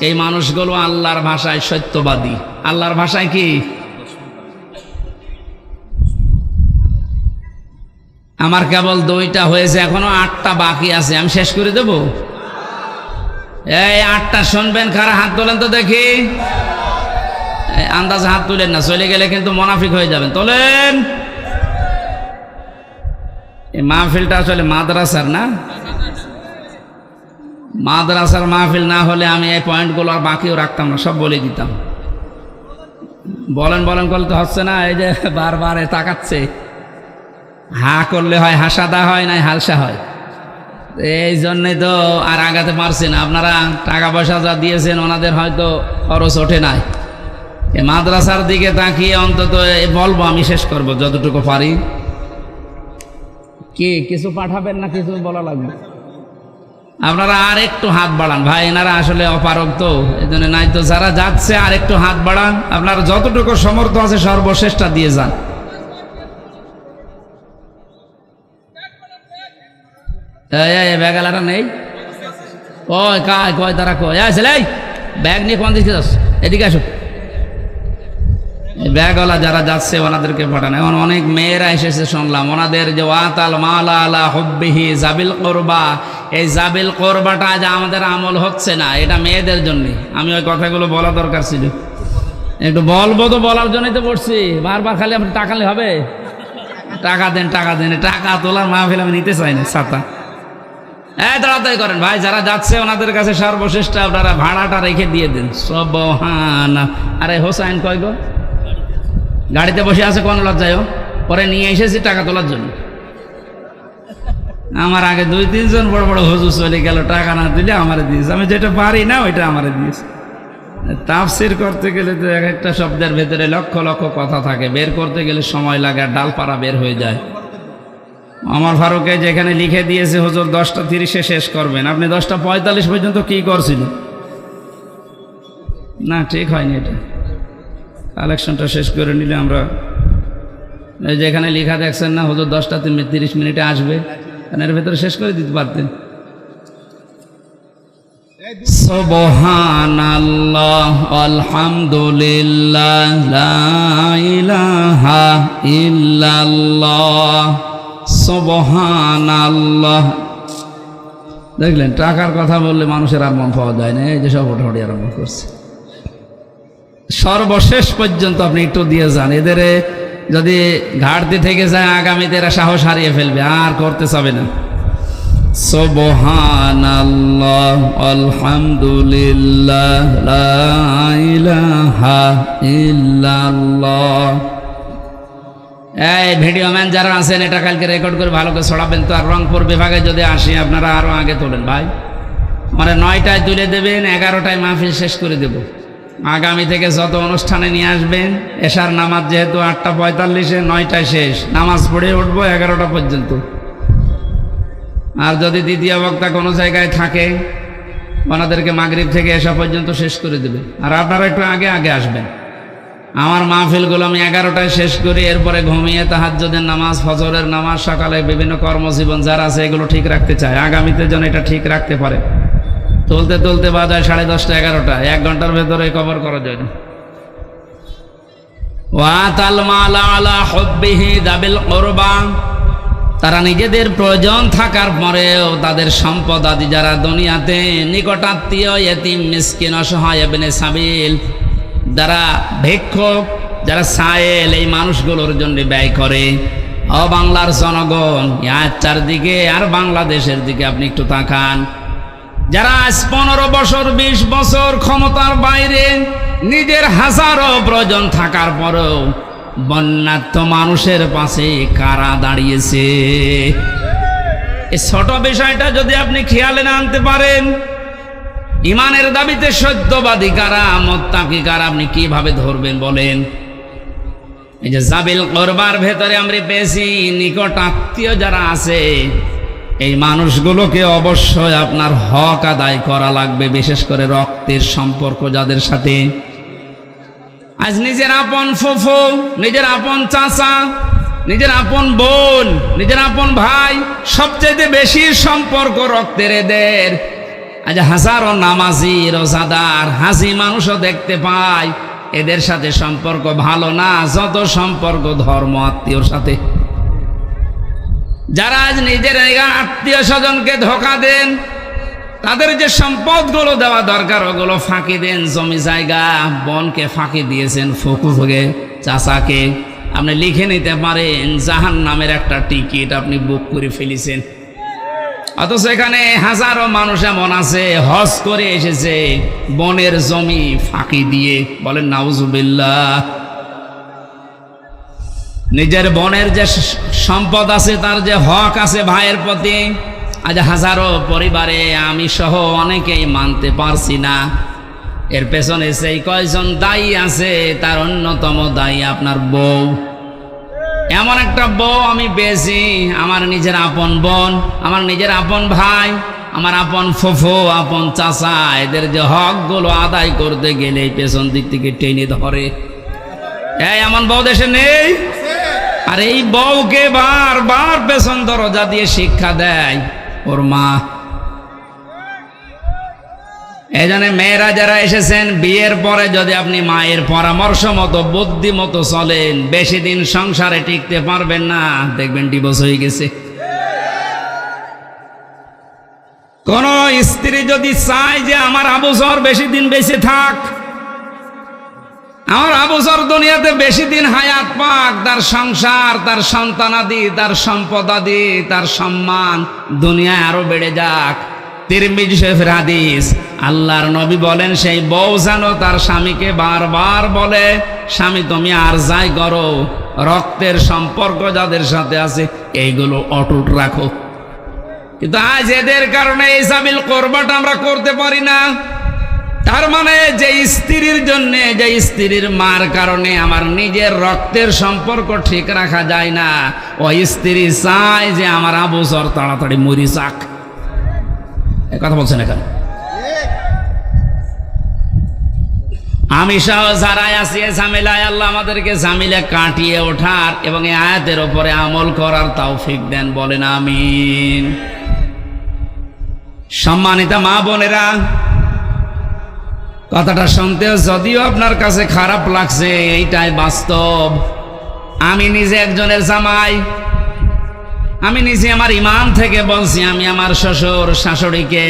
এই মানুষগুলো আল্লাহর ভাষায় সত্যবাদী। আল্লাহর ভাষায় কি? আমার কেবল 2টা হয়েছে, এখনো 8টা বাকি আছে, আমি শেষ করে দেব। এই 8টা শুনবেন, কারা হাত তোলেন তো দেখি। আন্দাজে হাত তুলেন না, চলে গেলে কিন্তু মুনাফিক হয়ে যাবেন। তোলেন। এই মাহফিলটা আসলে মাদ্রাসার না, মাদ্রাসার মাহফিল না হলে আমি এই পয়েন্টগুলো আর বাকিও রাখতাম না, সব বলে দিতাম। বলেন বলেন করলে তো হচ্ছে না, এই যে বারবার তাকাচ্ছে। হা করলে হয় হাসাদা হয়, নাই হালসা হয়। এই জন্যে তো আর আগাতে পারছি না। আপনারা টাকা পয়সা যা দিয়েছেন ওনাদের হয়তো খরচ ওঠে নাই। এই মাদ্রাসার দিকে তাকিয়ে অন্তত বলবো, আমি শেষ করব যতটুকু পারি। কি কিছু পাঠাবেন না কিছু বলা লাগবে? আপনারা আর একটু হাত বাড়ান ভাই, এনারা আসলে অপারগ তো, এই জন্য নাই তো যারা যাচ্ছে আর একটু হাত বাড়ান। আপনারা যতটুকু সমর্থ আছে সর্বশেষটা দিয়ে যান। ব্যাগালাটা নেই, ওই কায় কয় তারা কয় ছেলে ব্যাগ নিয়ে কোন দিকে যাচ্ছে, এদিকে আসো। ব্যাগওয়ালা যারা যাচ্ছে ওনাদেরকে পাঠান। এখন অনেক মেয়েরা এসেছে শুনলাম, ওনাদের যে ওয়াতাল মালা আলা হুব্বিহি জাবিল কোরবা, এই জাবিল কোরবাটা আজ আমাদের আমল হচ্ছে না, এটা মেয়েদের জন্য। আমি ওই কথাগুলো বলা দরকার ছিল, একটু বলবো তো, বলার জন্যই তো পড়ছি। বারবার খালি আপনি টাকা নিলে হবে? টাকা দেন টাকা দেন, টাকা তোলার মাহফিল আমি নিতে চাই না। ছাতা তাড়াতাড়ি করেন ভাই, যারা যাচ্ছে ওনাদের কাছে সর্বশ্রেষ্ঠ আপনারা ভাড়াটা রেখে দিয়ে দেন। সুবহানাল্লাহ। আরে হোসাইন কয় গো? গাড়িতে বসে আছে, কোন লজ্জায়? পরে নিয়ে এসেছি টাকা তোলার জন্য। আমার আগে 2-3 জন বড় বড় হুজুর চলে গেল, টাকা না দিলে আমারে দিয়েছে। আমি যেটা পারি না ওইটা আমারে দিয়েছে। তাফসির করতে গেলে তো এক একটা শব্দের ভেতরে লক্ষ লক্ষ কথা থাকে, বের করতে গেলে সময় লাগে, আর ডালপাড়া বের হয়ে যায়। আমার ফারুকে যেখানে লিখে দিয়েছে হুজুর 10:30 শেষ করবেন, আপনি 10:45 পর্যন্ত কি করছিলেন? না ঠিক হয়নি, এটা কালেকশনটা শেষ করে নিলে আমরা। যেখানে লেখা দেখছেন না হুজুর 10:30 আসবে, এর ভেতরে শেষ করে দিতে পারতেন। সুবহানাল্লাহ আলহামদুলিল্লাহ লা ইলাহা ইল্লাল্লাহ সুবহানাল্লাহ। দেখলেন, টাকার কথা বললে মানুষের আর মন পাওয়া যায় না। এই যে সব ওঠাউঠি আরম্ভ করছে। সর্বশেষ পর্যন্ত আপনি একটু দিয়ে যান, এদের যদি ঘাটতি থেকে যায় আগামীতে এরা সাহস হারিয়ে ফেলবে, আর করতে চাবে না। সুবহানাল্লাহ আলহামদুলিল্লাহ লা ইলাহা ইল্লাল্লাহ। এই ভিডিও ম্যান যারা আছেন, এটা কালকে রেকর্ড করে ভালো করে ছড়াবেন তো। আর রংপুর বিভাগে যদি আসি, আপনারা আরো আগে তোলেন ভাই। মানে 9টায় তুলে দেবেন, 11টায় মাহফিল শেষ করে দেব। আগামী থেকে যত অনুষ্ঠানে নিয়ে আসবেন, এশার নামাজ যেহেতু 8:45, 9টায় শেষ, নামাজ পড়ে উঠবো 11টা পর্যন্ত। আর যদি দ্বিতীয় বক্তা কোনো জায়গায় থাকে, ওনাদেরকে মাগরিব থেকে এশা পর্যন্ত শেষ করে দেবে। আর আপনারা একটু আগে আগে আসবেন। আমার মাহফিলগুলো আমি 11টায় শেষ করি, এরপরে ঘুমিয়ে তাহাজ্জুদের নামাজ, ফজরের নামাজ, সকালে বিভিন্ন কর্মজীবন যারা আছে এগুলো ঠিক রাখতে চায়, আগামীতে যেন এটা ঠিক রাখতে পারে। তুলতে তুলতে বাজায় 10:30, 11টা, 1 ঘন্টার ভেতরে কভার করা যায় না। ওয়াতাল মালা আলা হুব্বিহি যাবিল কুরবা, তারা নিজেদের প্রয়োজন থাকার পরেও তাদের সম্পদ আদি যারা দুনিয়াতে নিকটাত্মীয়, ইয়েতিম, মিসকিন, অসহায়, ইবনে সাবিল, যারা ভিক্ষুক, যারা সায়েল, এই মানুষগুলোর জন্য ব্যয় করে। ও বাংলার জনগণ, আজ চারদিকে আর বাংলাদেশের দিকে আপনি একটু তাকান। যারা 15 বছর 20 বছর ক্ষমতার বাইরে, নিজের হাজারো প্রয়োজন থাকার পরেও বন্যার্থ মানুষের পাশে কারা দাঁড়িয়েছে? এই ছোট বিষয়টা যদি আপনি খেয়ালে না আনতে পারেন, ইমানের দাবিতে সত্যবাদী কারা, মুত্তাকি কারা, আপনি কিভাবে ধরবেন বলেন? এই যে জাবিল কুরবার ভেতরে আমরা পেয়েছি নিকট আত্মীয় যারা আছে, এই মানুষগুলোকে অবশ্যই আপনার হক আদায় করা লাগবে, বিশেষ করে রক্তের সম্পর্ক যাদের সাথে। আজ নিজের আপন ফুফু, নিজের আপন চাচা, নিজের আপন বোন, নিজের আপন ভাই, সবচেয়ে বেশি সম্পর্ক রক্তের এদের। আজ হাজারো নামাজি, রোজাদার, হাজি মানুষও দেখতে পাই, এদের সাথে সম্পর্ক ভালো না যত সম্পর্ক ধর্ম আত্মীয়র সাথে। যারা আজ নিজের আত্মীয় স্বজনকে ধোঁকা দেন, তাদের যে সম্পদগুলো দেওয়া দরকার ওগুলো ফাঁকি দেন। জমি জায়গা, বনকে ফাঁকি দিয়েছেন, ফুকুকে, চাচাকে। আপনি লিখে নিতে পারেন জাহান্নামের একটা টিকিট আপনি বুক করে ফেলেছেন। অথচ এখানে হাজারো মানুষ এমন আছে হজ করে এসেছে, বনের জমি ফাঁকি দিয়ে। বলেন নাউজুবিল্লাহ। নিজের বোনের যে সম্পদ আছে, তার যে হক আছে ভাইয়ের প্রতি, আজ হাজারো পরিবারে আমি সহ অনেকেই মানতে পারছি না। এর পেছনে সেই কয়জন দায়ী আছে, তার অন্যতম দায়ী আপনার বউ। এমন একটা বউ আমি পেয়েছি, আমার নিজের আপন বোন, আমার নিজের আপন ভাই, আমার আপন ফুফু, আপন চাচা, এদের যে হকগুলো আদায় করতে গেলে পেছন দিক থেকে টেনে ধরে। এমন বউ দেশে নেই? আর এই বউকে বারবার পেছন দরজা দিয়ে শিক্ষা দেয় ওর মা। এই জন্য মেয়েরা যারা এসেছেন, বিয়ের পরে যদি আপনি মায়ের পরামর্শ মতো, বুদ্ধি মতো চলেন, বেশি দিন সংসারে টিকতে পারবেন না, দেখবেন ডিভোর্স হয়ে গেছে। কোন স্ত্রী যদি চায় যে আমার আবুজর বেশি দিন বেঁচে থাক, আমার আবুজর দুনিয়াতে বেশি দিন হায়াত পাক, তার সংসার, তার সন্তানাদি, তার সম্পদাদি, তার সম্মান দুনিয়ায় আরো বেড়ে যাক, তিরমিজি শরীফের হাদিস, আল্লাহর নবী বলেন সেই বউ যেন তার স্বামীকে বারবার বলে, স্বামী তুমি আর যাই করো, রক্তের সম্পর্ক যাদের সাথে আছে এইগুলো অটুট রাখো। কিন্তু আজ এদের কারণে এই সাবিল কোরবাটা আমরা করতে পারি না। তার মানে যে স্ত্রীর জন্য, যে স্ত্রীর মার কারণে আমার নিজের রক্তের সম্পর্ক ঠিক রাখা যায় না, ওই স্ত্রী চায় যে আমার আবুজর তাড়াতাড়ি মরি যাক। কথা বলছেন এখন? আমি সহ যারাই আছি ঝামেলায়, আল্লাহ আমাদেরকে ঝামেলা কাটিয়ে ওঠার এবং এই আয়াতের উপরে আমল করার তৌফিক দেন, বলেন আমিন। সম্মানিত মা বোনেরা, কথাটা শুনতেও যদিও আপনার কাছে খারাপ লাগছে, এইটাই বাস্তব। আমি নিজে একজনের জামাই, আমি নিজে আমার ইমান থেকে বলছি, আমি আমার শ্বশুর শাশুড়িকে,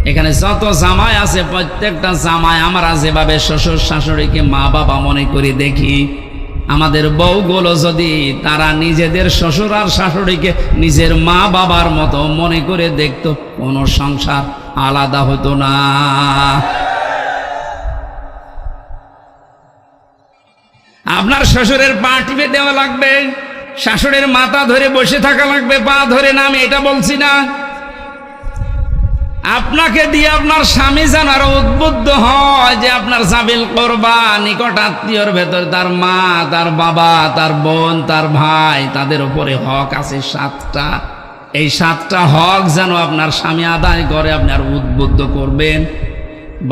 এখানে যত জামাই আছে প্রত্যেকটা জামাই আমরা যেভাবে শ্বশুর শাশুড়িকে মা বাবা মনে করে দেখি, আমাদের বউগুলো যদি তারা নিজেদের শ্বশুর আর শাশুড়িকে নিজের মা বাবার মতো মনে করে দেখতো, কোনো সংসার আলাদা হতো না। আপনার শ্বশুরের পা টিপে দেওয়া লাগবে, শাশুড়ির মাথা ধরে বসে থাকা লাগবে, পা ধরে না, আমি এটা বলছি না। আপনাকে দিয়ে আপনার স্বামী যেন আরো উদ্বুদ্ধ হয় যে আপনার সাবিল করবা, নিকট আত্মীয়র ভেতর তার মা, তার বাবা, তার বোন, তার ভাই, তাদের উপরে হক আছে 7টা। এই 7টা হক যেন আপনার স্বামী আদায় করে, আপনি আর উদ্বুদ্ধ করবেন।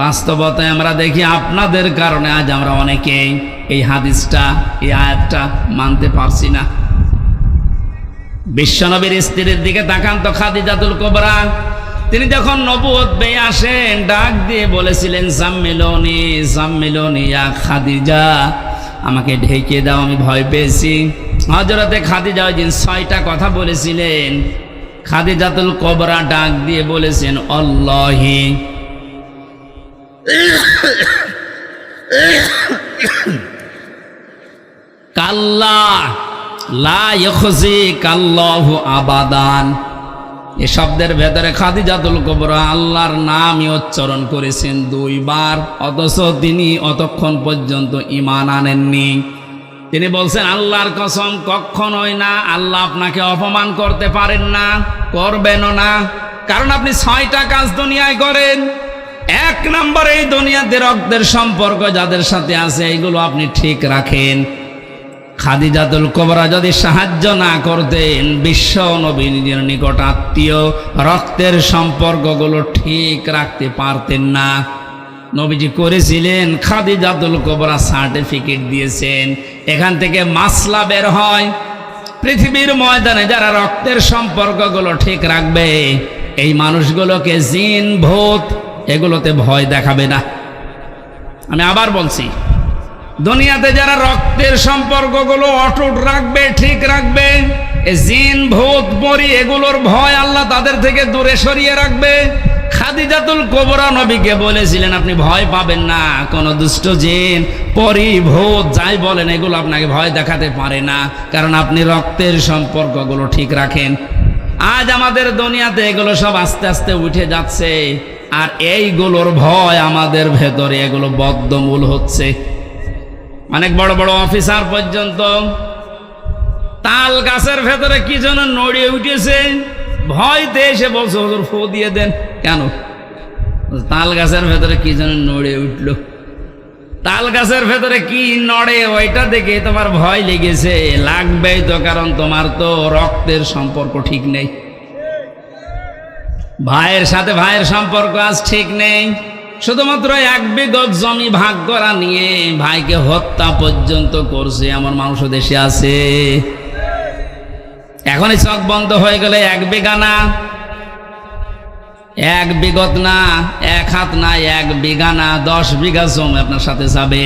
বাস্তবতায় আমরা দেখি আপনাদের কারণে আজ আমরা অনেকেই এই হাদিসটা, এই আয়াতটা মানতে পারছি না। বিশ্বনবীর স্ত্রীর দিকে তাকান তো, খাদিজাতুল কুবরা, তিনি যখন নবুয়ত পেয়ে আসেন, ডাক দিয়ে বলেছিলেন, জাম্মিলুনি জাম্মিলুনি ইয়া খাদিজা, আমাকে ঢেকে দাও, আমি ভয় পেয়েছি। হযরতে খাদিজা ওই দিন 6টা কথা বলেছিলেন। খাদিজাতুল কুবরা ডাক দিয়ে বলেছেন, আল্লাহি কাল্লা লা ইউখজিকাল্লাহু আবাদান। এই শব্দের ভেতরে খাদিজাতুল কুবরা আল্লাহর নামই উচ্চারণ করেছেন 2 বার, অথচ তিনি অতক্ষণ পর্যন্ত ঈমান আনেননি। তিনি বলছেন, আল্লাহর কসম কখনোই না, আল্লাহ আপনাকে অপমান করতে পারেন না, করবেনও না, কারণ আপনি 6টা কাজ দুনিয়ায় করেন। 1 নম্বর, এই দুনিয়াতে রক্তের সম্পর্ক যাদের সাথে আছে এইগুলো আপনি ঠিক রাখেন। খাদিজাতুল কুবরা যদি সাহায্য না করতেন, বিশ্ব নবীর নিকট আত্মীয় রক্তের সম্পর্কগুলো ঠিক রাখতে পারতেন না। নবীজি করেছিলেন, খাদিজাতুল কুবরা সার্টিফিকেট দিয়েছেন। এখান থেকে মাসলা বের হয়, পৃথিবীর ময়দানে যারা রক্তের সম্পর্কগুলো ঠিক রাখবে, এই মানুষগুলোকে জিন ভূত এগুলোতে ভয় দেখাবে না। আমি আবার বলছি, দুনিয়াতে যারা রক্তের সম্পর্কগুলো অটুট রাখবে, ঠিক রাখবে, জিন ভূত পরী এগুলোর ভয় আল্লাহ তাদের থেকে দূরে সরিয়ে রাখবে। খাদিজাতুল কুবরা নবীকে বলেছিলেন, আপনি ভয় পাবেন না, কোন দুষ্ট জিন পরী ভূত যাই বলেন এগুলো আপনাকে ভয় দেখাতে পারে না, কারণ আপনি রক্তের সম্পর্কগুলো ঠিক রাখেন। আজ আমাদের দুনিয়াতে এগুলো সব আস্তে আস্তে উঠে যাচ্ছে, আর এইগুলোর ভয় আমাদের ভেতরে এগুলো বদ্ধমূল হচ্ছে। অনেক বড় বড় অফিসার পর্যন্ত তাল গাছের ভেতরে কি যেন নড়ে উঠেছে, ভয়তে এসে বলছে হুজুর ফু দিয়ে দেন। কেন? তাল গাছের ভেতরে কি যেন নড়ে উঠল। তাল গাছের ভেতরে কি নড়ে ওইটা দেখে তোমার ভয় লেগেছে। লাগবেই তো, কারণ তোমার তো রক্তের সম্পর্ক ঠিক নেই, ভাইয়ের সাথে ভাইয়ের সম্পর্ক আজ ঠিক নেই। শুধুমাত্র 1 বিঘত জমি ভাগ করা নিয়ে ভাইকে হত্যা পর্যন্ত করছে এমন মানুষও দেশে আছে। এখনই চোখ বন্ধ হয়ে গেলে 1 বিঘা না, 1 বিঘত না, 1 হাত না, 1 বিঘা না, 10 বিঘা জমি আপনার সাথে যাবে।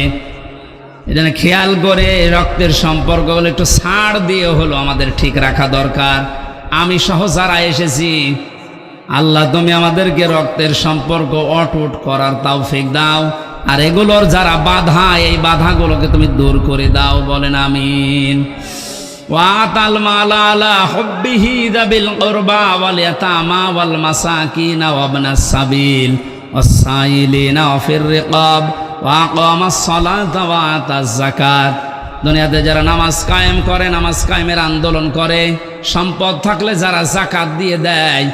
এজন্য খেয়াল করে রক্তের সম্পর্কগুলো একটু ছাড় দিয়ে হলো আমাদের ঠিক রাখা দরকার। আমি সহ যারা এসেছি, আল্লাহ তুমি আমাদেরকে রক্তের সম্পর্ক অটুট করার তৌফিক দাও, আর এগুলোর যারা বাধা, এই বাধাগুলোকে তুমি দূর করে দাও, বলেন আমিন। ওয়াতাল মালা আলা হুব্বিহি যাবিল কুরবা ওয়াল ইয়াতামা ওয়াল মাসাকিনা ওয়া ইবনাস সাবিল ওয়াস-সাইলিনা ওয়া ফির রিকাব ওয়া আকামাস সালাতা ওয়া আতাজ যাকাত। দুনিয়াতে যারা নামাজ কায়েম করে, নামাজ কায়েমের আন্দোলন করে, সম্পদ থাকলে যারা যাকাত দিয়ে দেয়,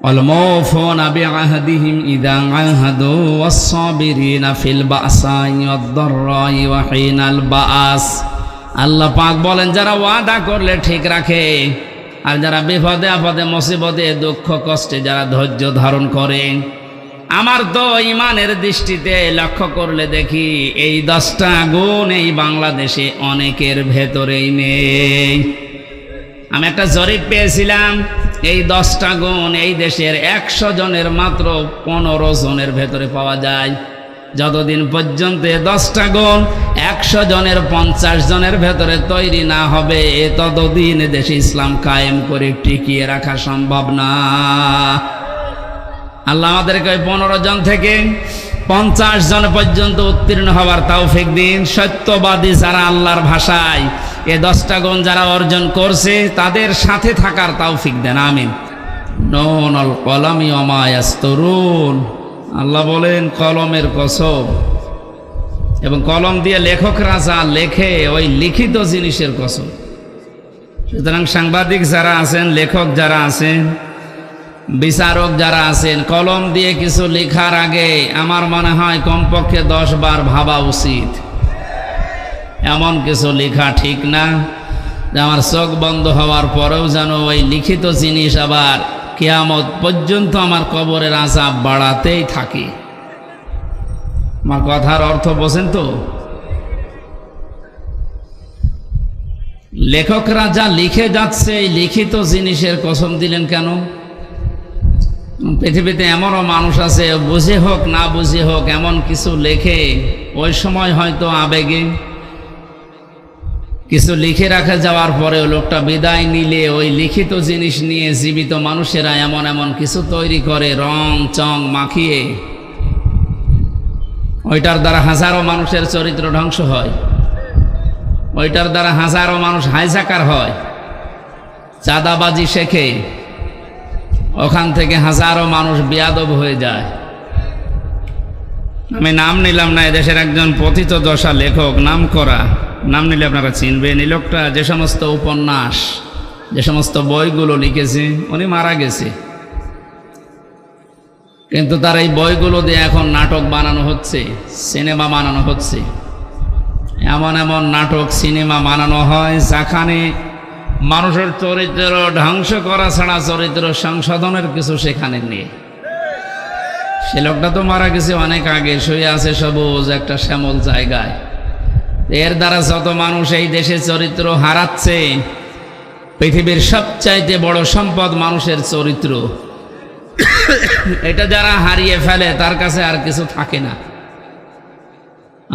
والموفون بعهدهم إذا عاهدوا والصابرين في البأساء والضراء وحين البأس। আল্লাহ পাক বলেন যারা ওয়াদা করলে ঠিক রাখে, আর যারা বিপদে আপদে মুসিবতে দুঃখ কষ্টে যারা ধৈর্য ধারণ করে। আমার তো ইমানের দৃষ্টিতে লক্ষ্য করলে দেখি এই 10টা গুণ এই বাংলাদেশে অনেকের ভেতরেই নেই। আমি একটা জরিপ পেয়েছিলাম, এই 10টা গুণ এই দেশের 100 জনের মাত্র 15 জনের ভেতরে পাওয়া যায়। যতদিন পর্যন্ত 10টা গুণ 100 জনের 50 জনের ভেতরে তৈরি না হবে, ততদিন দেশে ইসলাম কায়েম করে টিকিয়ে রাখা সম্ভব না। আল্লাহ আমাদেরকে 15 জন থেকে 50 জন পর্যন্ত উত্তীর্ণ হওয়ার তৌফিক দিন। সত্যবাদী যারা আল্লাহর ভাষায় এ 10টা গুণ যারা অর্জন করছে, তাদের সাথে থাকার তৌফিক দেন, আমিন। নুনুল কলামি ওয়া মা ইয়াসতুরুন। আল্লাহ বলেন কলমের কসম, এবং কলম দিয়ে লেখকরা যা লেখে ওই লিখিত জিনিসের কসম। সুতরাং সাংবাদিক যারা আছেন, লেখক যারা আছেন, বিচারক যারা আছেন, কলম দিয়ে কিছু লেখার আগে আমার মনে হয় কমপক্ষে 10 বার ভাবা উচিত। এমন কিছু লেখা ঠিক না যে আমার চোখ বন্ধ হওয়ার পরেও যেন ওই লিখিত জিনিস আবার কিয়ামত পর্যন্ত আমার কবরের আযাব বাড়াতেই থাকে। আমার কথার অর্থ বোঝেন তো? লেখকরা যা লিখে যাচ্ছে এই লিখিত জিনিসের কসম দিলেন কেন? পৃথিবীতে এমনও মানুষ আছে, বুঝে হোক না বুঝে হোক এমন কিছু লেখে, ওই সময় হয়তো আবেগে কিছু লিখে রাখা যাওয়ার পরে লোকটা বিদায় নিলে ওই লিখিত জিনিস নিয়ে জীবিত মানুষেরা এমন এমন কিছু তৈরি করে রং চং মাখিয়ে, ওইটার দ্বারা হাজারো মানুষের চরিত্র ধ্বংস হয়, ওইটার দ্বারা হাজারো মানুষ হাইজাকার হয়, চাঁদাবাজি শেখে, ওখান থেকে হাজারো মানুষ বেয়াদব হয়ে যায়। আমি নাম নিলাম না, এদেশের একজন পতিত দশা লেখক, নাম করা, নাম নিলে আপনারা চিনবেন। এই লোকটা যে সমস্ত উপন্যাস, যে সমস্ত বইগুলো লিখেছে, উনি মারা গেছে, কিন্তু তার এই বইগুলো দিয়ে এখন নাটক বানানো হচ্ছে, সিনেমা বানানো হচ্ছে। এমন এমন নাটক সিনেমা বানানো হয় যেখানে মানুষের চরিত্র ধ্বংস করা ছাড়া চরিত্র সংশোধনের কিছু সেখানে নেই। সে লোকটা তো মারা গেছে অনেক আগে, শুয়ে আছে সবুজ একটা শ্যামল জায়গায়। এর দ্বারা যত মানুষ এই দেশে চরিত্র হারাচ্ছে, পৃথিবীর সবচাইতে বড় সম্পদ মানুষের চরিত্র। এটা যারা হারিয়ে ফেলে তার কাছে আর কিছু থাকে না।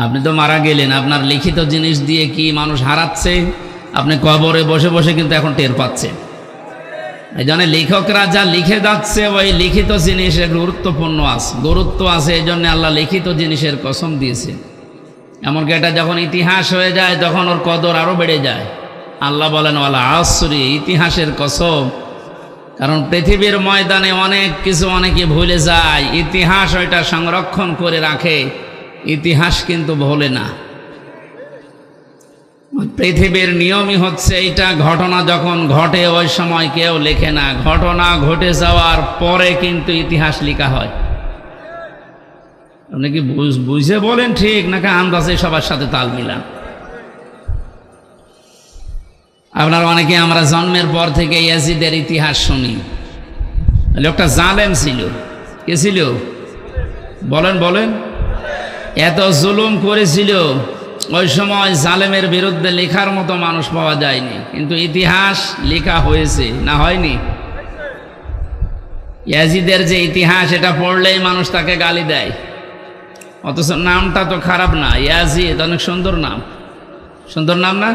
আপনি তো মারা গেলেন, আপনার লিখিত জিনিস দিয়ে কি মানুষ হারাচ্ছে আপনি কবরে বসে বসে কিন্তু এখন টের পাচ্ছেন। এই জন্য লেখকরা যা লিখে যাচ্ছে ওই লিখিত জিনিসের গুরুত্ব আছে, এই জন্য আল্লাহ লিখিত জিনিসের কসম দিয়েছে। এমনকি এটা যখন ইতিহাস হয়ে যায় তখন ওর কদর আরো বেড়ে যায়। আল্লাহ বলেন ওয়াল আসরি, ইতিহাসের কসম। কারণ পৃথিবীর ময়দানে অনেক কিছু অনেকে ভুলে যায়, ইতিহাস ওইটা সংরক্ষণ করে রাখে, ইতিহাস কিন্তু ভোলে না। পৃথিবীর নিয়মই হচ্ছে এইটা, ঘটনা যখন ঘটে ওই সময় কেউ লেখে না, ঘটনা ঘটে যাওয়ার পরে কিন্তু ইতিহাস লেখা হয়। আপনি কি বুঝে বলেন ঠিক নাকি আন্দাজে সবার সাথে তাল মিলান? আপনার অনেকে আমরা জন্মের পর থেকে ইয়াজিদের ইতিহাস শুনি। লোকটা জালেম ছিল। কে ছিল? বলেন বলেন। এত জুলুম করেছিল, ওই সময় জালেমের বিরুদ্ধে লেখার মতো মানুষ পাওয়া যায়নি, কিন্তু ইতিহাস লেখা হয়েছে, না হয়নি? ইয়াজিদের যে ইতিহাস, এটা পড়লেই মানুষ তাকে গালি দেয়, অথচ নামটা তো খারাপ না। ইয়াজিদ অনেক সুন্দর নাম। সুন্দর নাম না?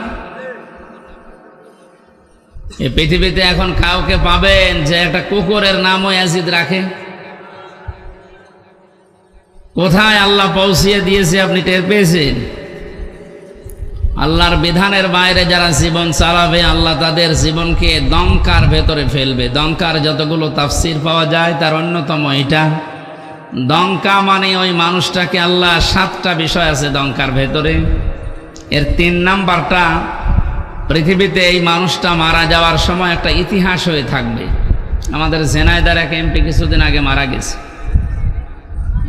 এই পৃথিবীতে এখন কাউকে পাবেন যে একটা কুকুরের নামও ইয়াজিদ রাখে? কোথায় আল্লাহ পৌঁছিয়ে দিয়েছে আপনি টের পেয়েছেন? আল্লাহর বিধানের বাইরে যারা জীবন চালাবে, আল্লাহ তাদের জীবনকে দঙ্কার ভেতরে ফেলবে। দঙ্কার যতগুলো তাফসির পাওয়া যায় তার অন্যতম এটা। দঙ্কা মানে ওই মানুষটাকে আল্লাহ 7টা বিষয় আছে দঙ্কার ভেতরে, এর 3 নাম্বারটা পৃথিবীতে এই মানুষটা মারা যাওয়ার সময় একটা ইতিহাস হয়ে থাকবে। আমাদের ঝিনাইদহের এক এমপি কিছুদিন আগে মারা গেছে,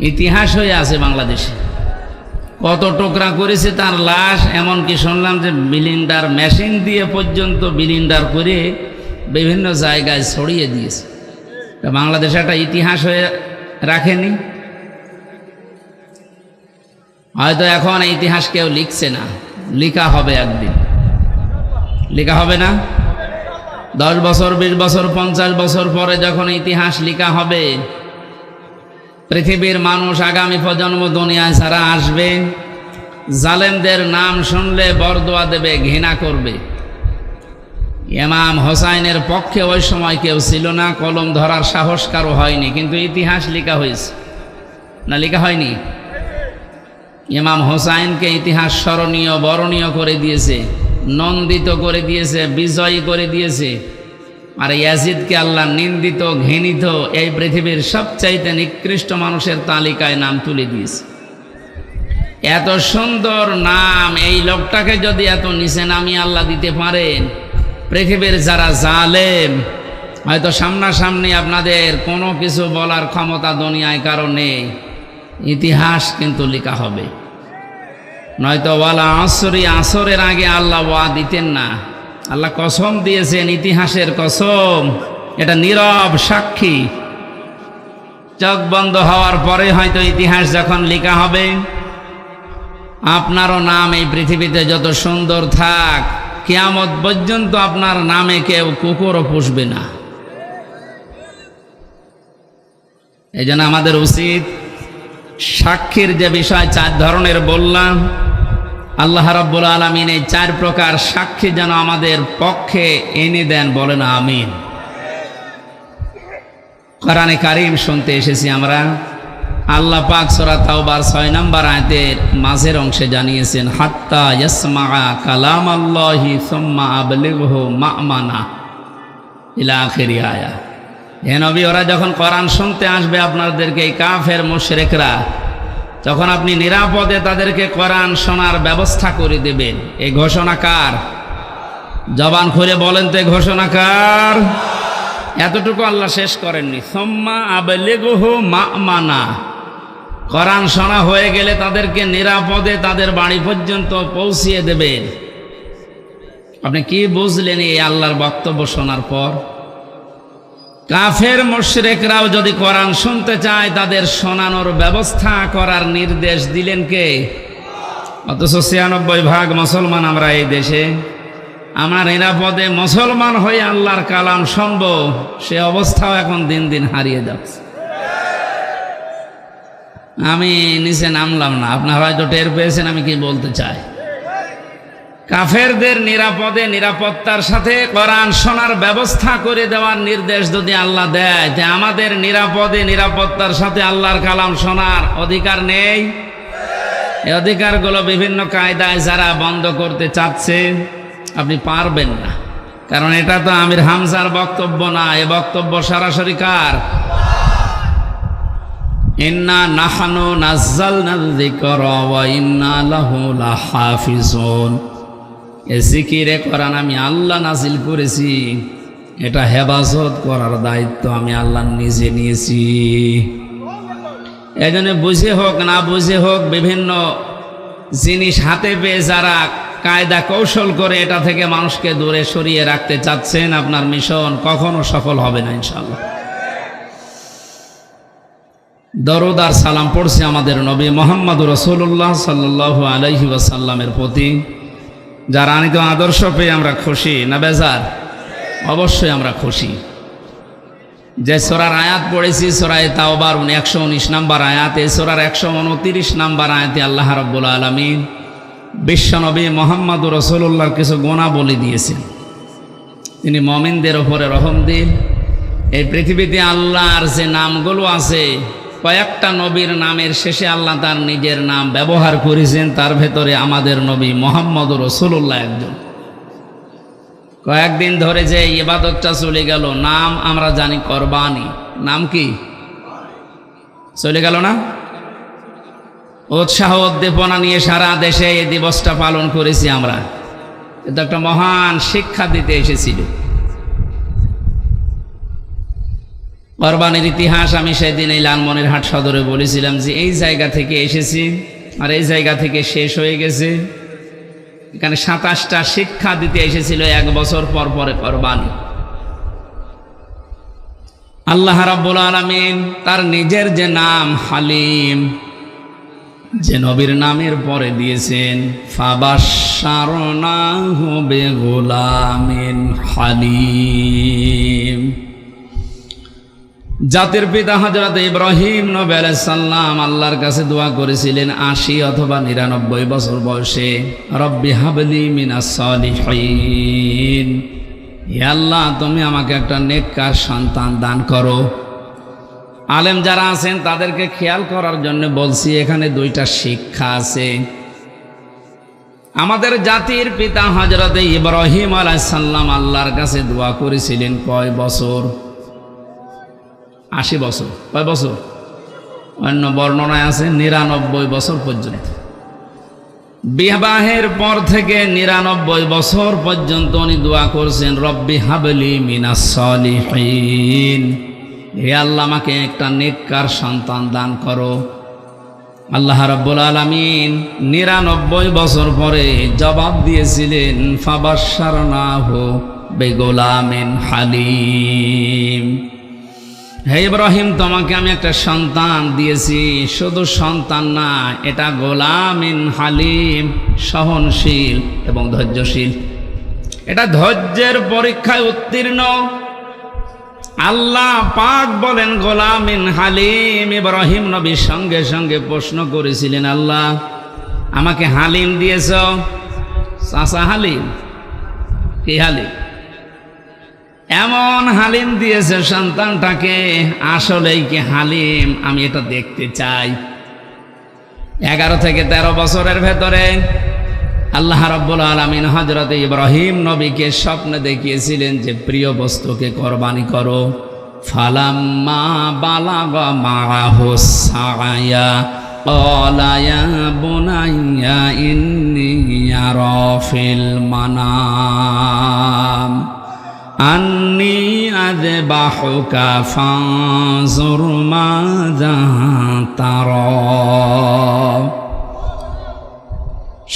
ইতিহাস হয়ে আছে বাংলাদেশে। কত টুকরা করেছে তার লাশ, এমনকি শুনলাম যে বিলিন্ডার মেশিন দিয়ে পর্যন্ত বিলিন্ডার করে বিভিন্ন জায়গায় ছড়িয়ে দিয়েছে। বাংলাদেশে একটা ইতিহাস হয়ে রাখেনি। হয়তো এখন এই ইতিহাস কেউ লিখছে না, লেখা হবে একদিন। লেখা হবে না? 10 বছর, 20 বছর, 50 বছর পরে যখন ইতিহাস লেখা হবে, পৃথিবীর মানুষ আগামী প্রজন্ম দুনিয়ায় যারা আসবে, জালেমদের নাম শুনলে বরদোয়া দেবে, ঘৃণা করবে। ইমাম হোসাইনের পক্ষে ওই সময় কেউ ছিল না, কলম ধরার সাহস কারো হয়নি, কিন্তু ইতিহাস লেখা হয়েছে না? লেখা হয়নি? ইমাম হোসাইনকে ইতিহাস স্মরণীয়, বরণীয় করে দিয়েছে, নন্দিত করে দিয়েছে, বিজয়ী করে দিয়েছে। আর ইয়াজিদকে আল্লাহ নিন্দিত, ঘৃণিত, এই পৃথিবীর সবচাইতে নিকৃষ্ট মানুষের তালিকায় নাম তুলে দিয়েছে। এত সুন্দর নাম, এই লোকটাকে যদি এত নিচে নামিয়ে আল্লাহ দিতে পারেন, পৃথিবীর যারা জালেম, হয়তো সামনাসামনি আপনাদের কোনো কিছু বলার ক্ষমতা দুনিয়ায় কারো নেই, ইতিহাস কিন্তু লেখা হবে। নয়তো ওয়ালা আসরি, আসরের আগে আল্লাহ ওয়া দিতেন না। আল্লাহ কসম দিয়েছেন, ইতিহাসের কসম, এটা নীরব সাক্ষী। চোখ বন্ধ হওয়ার পরে হয়তো ইতিহাস যখন লেখা হবে, আপনারও নাম এই পৃথিবীতে যত সুন্দর থাক, কিয়ামত পর্যন্ত আপনার নামে কেউ কুকুরও পুষবে না। এই জন্য আমাদের উচিত, সাক্ষীর যে বিষয় 4 ধরনের বললাম, আল্লাহ রাব্বুল আলামিন এই 4 প্রকার সাক্ষী যেন আমাদের পক্ষে এনে দেন, বলেন আমিন। কোরআনে কারীম শুনতে এসেছি আমরা। আল্লাহ পাক সূরা তাওবার 6 নম্বর আয়াতের মাঝের অংশে জানিয়েছেন, হাত্তা ইয়াসমাআ কালামাল্লাহি সুম্মা আবলিগহু মা'মানা ইলা আখিরি আয়া। হে নবী, ওরা যখন কোরআন শুনতে আসবে আপনাদেরকে, এই কাফের মুশরিকরা, তখন আপনি নিরাপদে তাদেরকে কোরআন শোনার ব্যবস্থা করে দেবেন। এই ঘোষণা কার? জবান খুলে বলেন তো, ঘোষণা কার? এতটুকু আল্লাহ শেষ করেননি, সুম্মা আবলিগহু মা'মানা। কোরআন শোনা হয়ে গেলে তাদেরকে নিরাপদে তাদের বাড়ি পর্যন্ত পৌঁছিয়ে দেবেন। আপনি কি বুঝলেন এই আল্লাহর বক্তব্য শোনার পর? কাফের মুশরিকরাও যদি কোরআন শুনতে চায়, তাদের শোনানোর ব্যবস্থা করার নির্দেশ দিলেন কে? অথচ 96% মুসলমান আমরা এই দেশে। আমরা নিরাপদে মুসলমান হয়ে আল্লাহর কালাম শুনব, সে অবস্থাও এখন দিন দিন হারিয়ে যাচ্ছে। আমি নিচে নামলাম না, আপনারা হয়তো টের পেয়েছেন আমি কি বলতে চাই। কাফেরদের নিরাপদে, নিরাপত্তার সাথে কোরআন শোনার ব্যবস্থা করে দেওয়ার নির্দেশ যদি আল্লাহ দেয়, যে আমাদের নিরাপদে, নিরাপত্তার সাথে আল্লাহর কালাম শোনার অধিকার নেই, এই অধিকারগুলো বিভিন্ন কায়দায় যারা বন্ধ করতে চাচ্ছে, আপনি পারবেন না। কারণ এটা তো আমির হামজার বক্তব্য না, এ বক্তব্য সরাসরি কার? ইন্না নাহনু নাযালনা যিকরা ওয়া ইন্না লাহু লাহাফিজুন। এ জিকিরে কোরআন আমি আল্লাহ নাজিল করেছি, এটা হেফাজত করার দায়িত্ব আমি আল্লাহ নিজে নিয়েছি। এই জন্য বুঝে হোক না বুঝে হোক বিভিন্ন জিনিস হাতে পেয়ে যারা কায়দা কৌশল করে এটা থেকে মানুষকে দূরে সরিয়ে রাখতে চাচ্ছেন, আপনার মিশন কখনো সফল হবে না ইনশাআল্লাহ। দরুদ আর সালাম পড়ছি আমাদের নবী মুহাম্মদুর রাসূলুল্লাহ সাল্লাল্লাহু আলাইহি ওয়াসাল্লামের প্রতি, যার আনিত আদর্শ পেয়ে আমরা খুশি না বেজার? অবশ্যই আমরা খুশি। যে সূরার আয়াত পড়েছি সূরা তাওবার 119 নম্বর আয়াত, এই সূরার 129 নম্বর আয়াতে আল্লাহ রাব্বুল আলামিন বিশ্বনবী মুহাম্মদুর রাসূলুল্লাহর কিছু গুনাহ বলে দিয়েছেন। তিনি মুমিনদের উপরে রহম দিন। এই পৃথিবীতে আল্লাহর যে নামগুলো আছে, কয়েকটা নবীর নামের শেষে আল্লাহ তার নিজের নাম ব্যবহার করেছেন, তার ভেতরে আমাদের নবী মুহাম্মদুর রাসূলুল্লাহ একজন। কয়েকদিন ধরে যে ইবাদতটা চলে গেল, নাম আমরা জানি কোরবানি, নাম কি চলে গেল না? উৎসাহ উদ্দীপনা নিয়ে সারা দেশে এই দিবসটা পালন করেছি আমরা। এটা একটা মহান শিক্ষা দিতে এসেছিল। কোরবানির ইতিহাস আমি সেদিন এই লালমনিরহাট সদরে বলেছিলাম যে এই জায়গা থেকে এসেছি আর এই জায়গা থেকে শেষ হয়ে গেছে। এখানে 27টা শিক্ষা দিতে এসেছিল 1 বছর পর পরে কোরবানি। আল্লাহ রাব্বুল আলামিন তার নিজের যে নাম হালিম, যে নবীর নামের পরে দিয়েছেন ফাবাশশারনাহু বিগুলামিন হালিম। জাতির পিতা হযরত ইব্রাহিম নবী আলাইহিস সালাম আল্লাহর কাছে দোয়া করেছিলেন 80 অথবা 99 বছর বয়সে, রব্বি হাবলি মিনাস সালিহিন, হে আল্লাহ তুমি আমাকে একটা নেককার সন্তান দান করো। আলেম যারা আছেন তাদেরকে খেয়াল করার জন্য বলছি, এখানে 2টা শিক্ষা আছে। আমাদের জাতির পিতা হযরত ইব্রাহিম আলাইহিস সালাম আল্লাহর কাছে দোয়া করেছিলেন কয় বছর? 80 বছর। কয় বছর? অন্য বর্ণনায় আছে 99 বছর পর্যন্ত। বিবাহের পর থেকে 99 বছর পর্যন্ত উনি দোয়া করছেন রব্বি হাবলি মিনাস সালিহিন, হে আল্লাহ আমাকে একটা নেককার সন্তান দান করো। আল্লাহ রাব্বুল আলামিন 99 বছর পরে জবাব দিয়েছিলেন ফাবাশশারনাহু বিগুলামিন হালিম, হে ইব্রাহিম তোমাকে আমি একটা সন্তান দিয়েছি, শুধু সন্তান না, এটা গোলামিন হালিম, সহনশীল এবং ধৈর্যশীল। এটা ধৈর্যের পরীক্ষায় উত্তীর্ণ। আল্লাহ পাক বলেন গোলামিন হালিম। ইব্রাহিম নবীর সঙ্গে সঙ্গে প্রশ্ন করেছিলেন, আল্লাহ আমাকে হালিম দিয়েছ, চাচা হালিম কি হালিম? এমন হালিম দিয়েছে সন্তানটাকে, আসলেই কি হালিম? আমি এটা দেখতে চাই। 11 থেকে 13 বছরের ভেতরে আল্লাহ রাব্বুল আলামিন হযরত ইব্রাহিম নবীকে স্বপ্নে দেখিয়েছিলেন যে প্রিয় বস্তুকে কোরবানি করো। ফালাম্মা বালাগা মাআহু সাআয়া ক্বালা ইয়া বুনাইয়া ইন্নী আরা ফিল মানাম আন্নি আযবাহুকা ফানজুর মাযা তারা।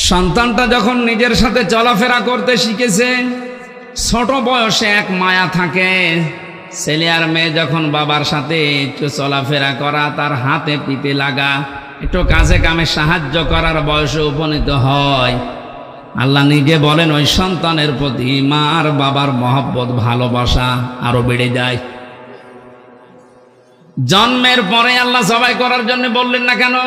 সন্তানটা যখন নিজের সাথে চলাফেরা করতে শিখেছে, ছোট বয়সে এক মায়া থাকে। ছেলে আর মেয়ে যখন বাবার সাথে একটু চলাফেরা করা, তার হাতে পিঠে লাগা, একটু কাজে কামে সাহায্য করার বয়সে উপনীত হয়, আল্লাহ নিজে বলেন ওই সন্তানের প্রতি মা আর বাবার মহব্বত ভালোবাসা আরো বেড়ে যায়। জন্মের পরে আল্লাহ জবাই করার জন্য বললেন না কেন?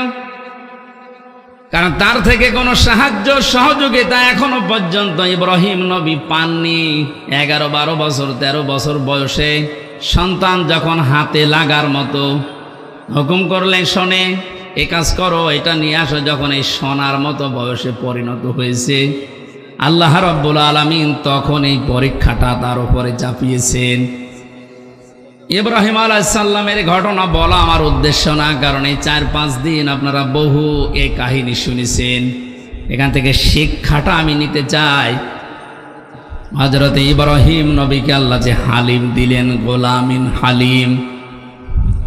কারণ তার থেকে কোনো সাহায্য সহযোগিতা এখনো পর্যন্ত ইব্রাহিম নবী পাননি। 11, 12 বছর 13 বছর বয়সে সন্তান যখন হাতে লাগার মতো হুকুম করলেন, শোনে এ কাজ করো, এটা নিয়ে আসো, যখন এই সোনার মতো বয়সে পরিণত হয়েছে, আল্লাহ রাব্বুল আলামিন তখন এই পরীক্ষাটা তার উপরে চাপিয়েছেন। ইব্রাহিম আলাইহিস সালামের ঘটনা বলা আমার উদ্দেশ্য না, কারণ এই 4-5 দিন আপনারা বহু এই কাহিনী শুনেছেন। এখান থেকে শিক্ষাটা আমি নিতে চাই। হযরত ইব্রাহিম নবীকে আল্লাহ যে হালিম দিলেন, গোলামিন হালিম,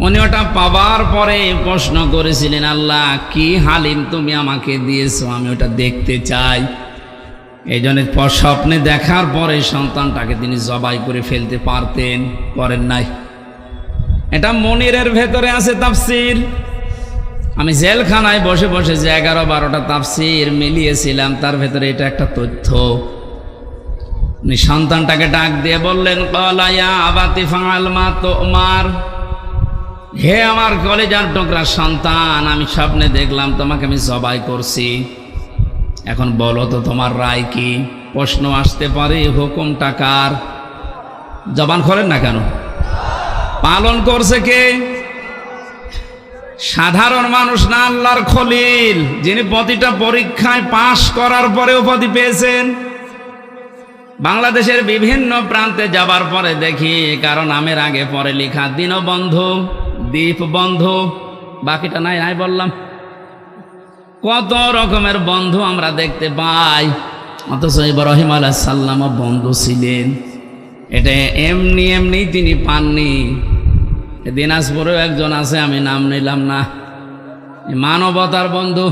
উনি ওটা পাওয়ার পরে প্রশ্ন করেছিলেন, আল্লাহ কি হালিম তুমি আমাকে দিয়েছো, আমি ওটা দেখতে চাই। এই জন্য স্বপ্নে দেখার পরে সন্তানটাকে তিনি জবাই করে ফেলতে পারতেন, করেন নাই। এটা মনিরের ভেতরে আছে তাফসীর। আমি জেলখানায় বসে বসে যে 11-12টা তাফসীর মিলিয়েছিলাম, তার ভেতরে এটা একটা তথ্য। উনি সন্তানটাকে ডাক দিয়ে বললেন, ক্বালা ইয়া আবাতি ফাআল মা তুমার, হে আমার কলেজার টুকরা সন্তান, আমি স্বপ্নে দেখলাম তোমাকে আমি জবাই করছি, এখন বলো তো তোমার রায় কি? প্রশ্ন আসতে পারে, হুকুমটা কার? জবান খোলেন না কেন? পালন করছে কে? সাধারণ মানুষ না, আল্লাহর খলিল, যিনি প্রতিটা পরীক্ষায় পাশ করার পরে উপাধি পেয়েছেন। বাংলাদেশের বিভিন্ন প্রান্তে যাবার পরে দেখি কারণ নামের আগে পরে লেখা দীনবন্ধু, দীপবন্ধু, বাকিটা নাই নাই বললাম। কত রকমের বন্ধু আমরা দেখতে পাই, অথচ ইব্রাহিম আলাইহিস সালামও বন্ধু ছিলেন। এটা এমনি এমনি তিনি পাননি। দিনাজপুরেও একজন আছে, আমি নাম নিলাম না, মানবতার বন্ধু।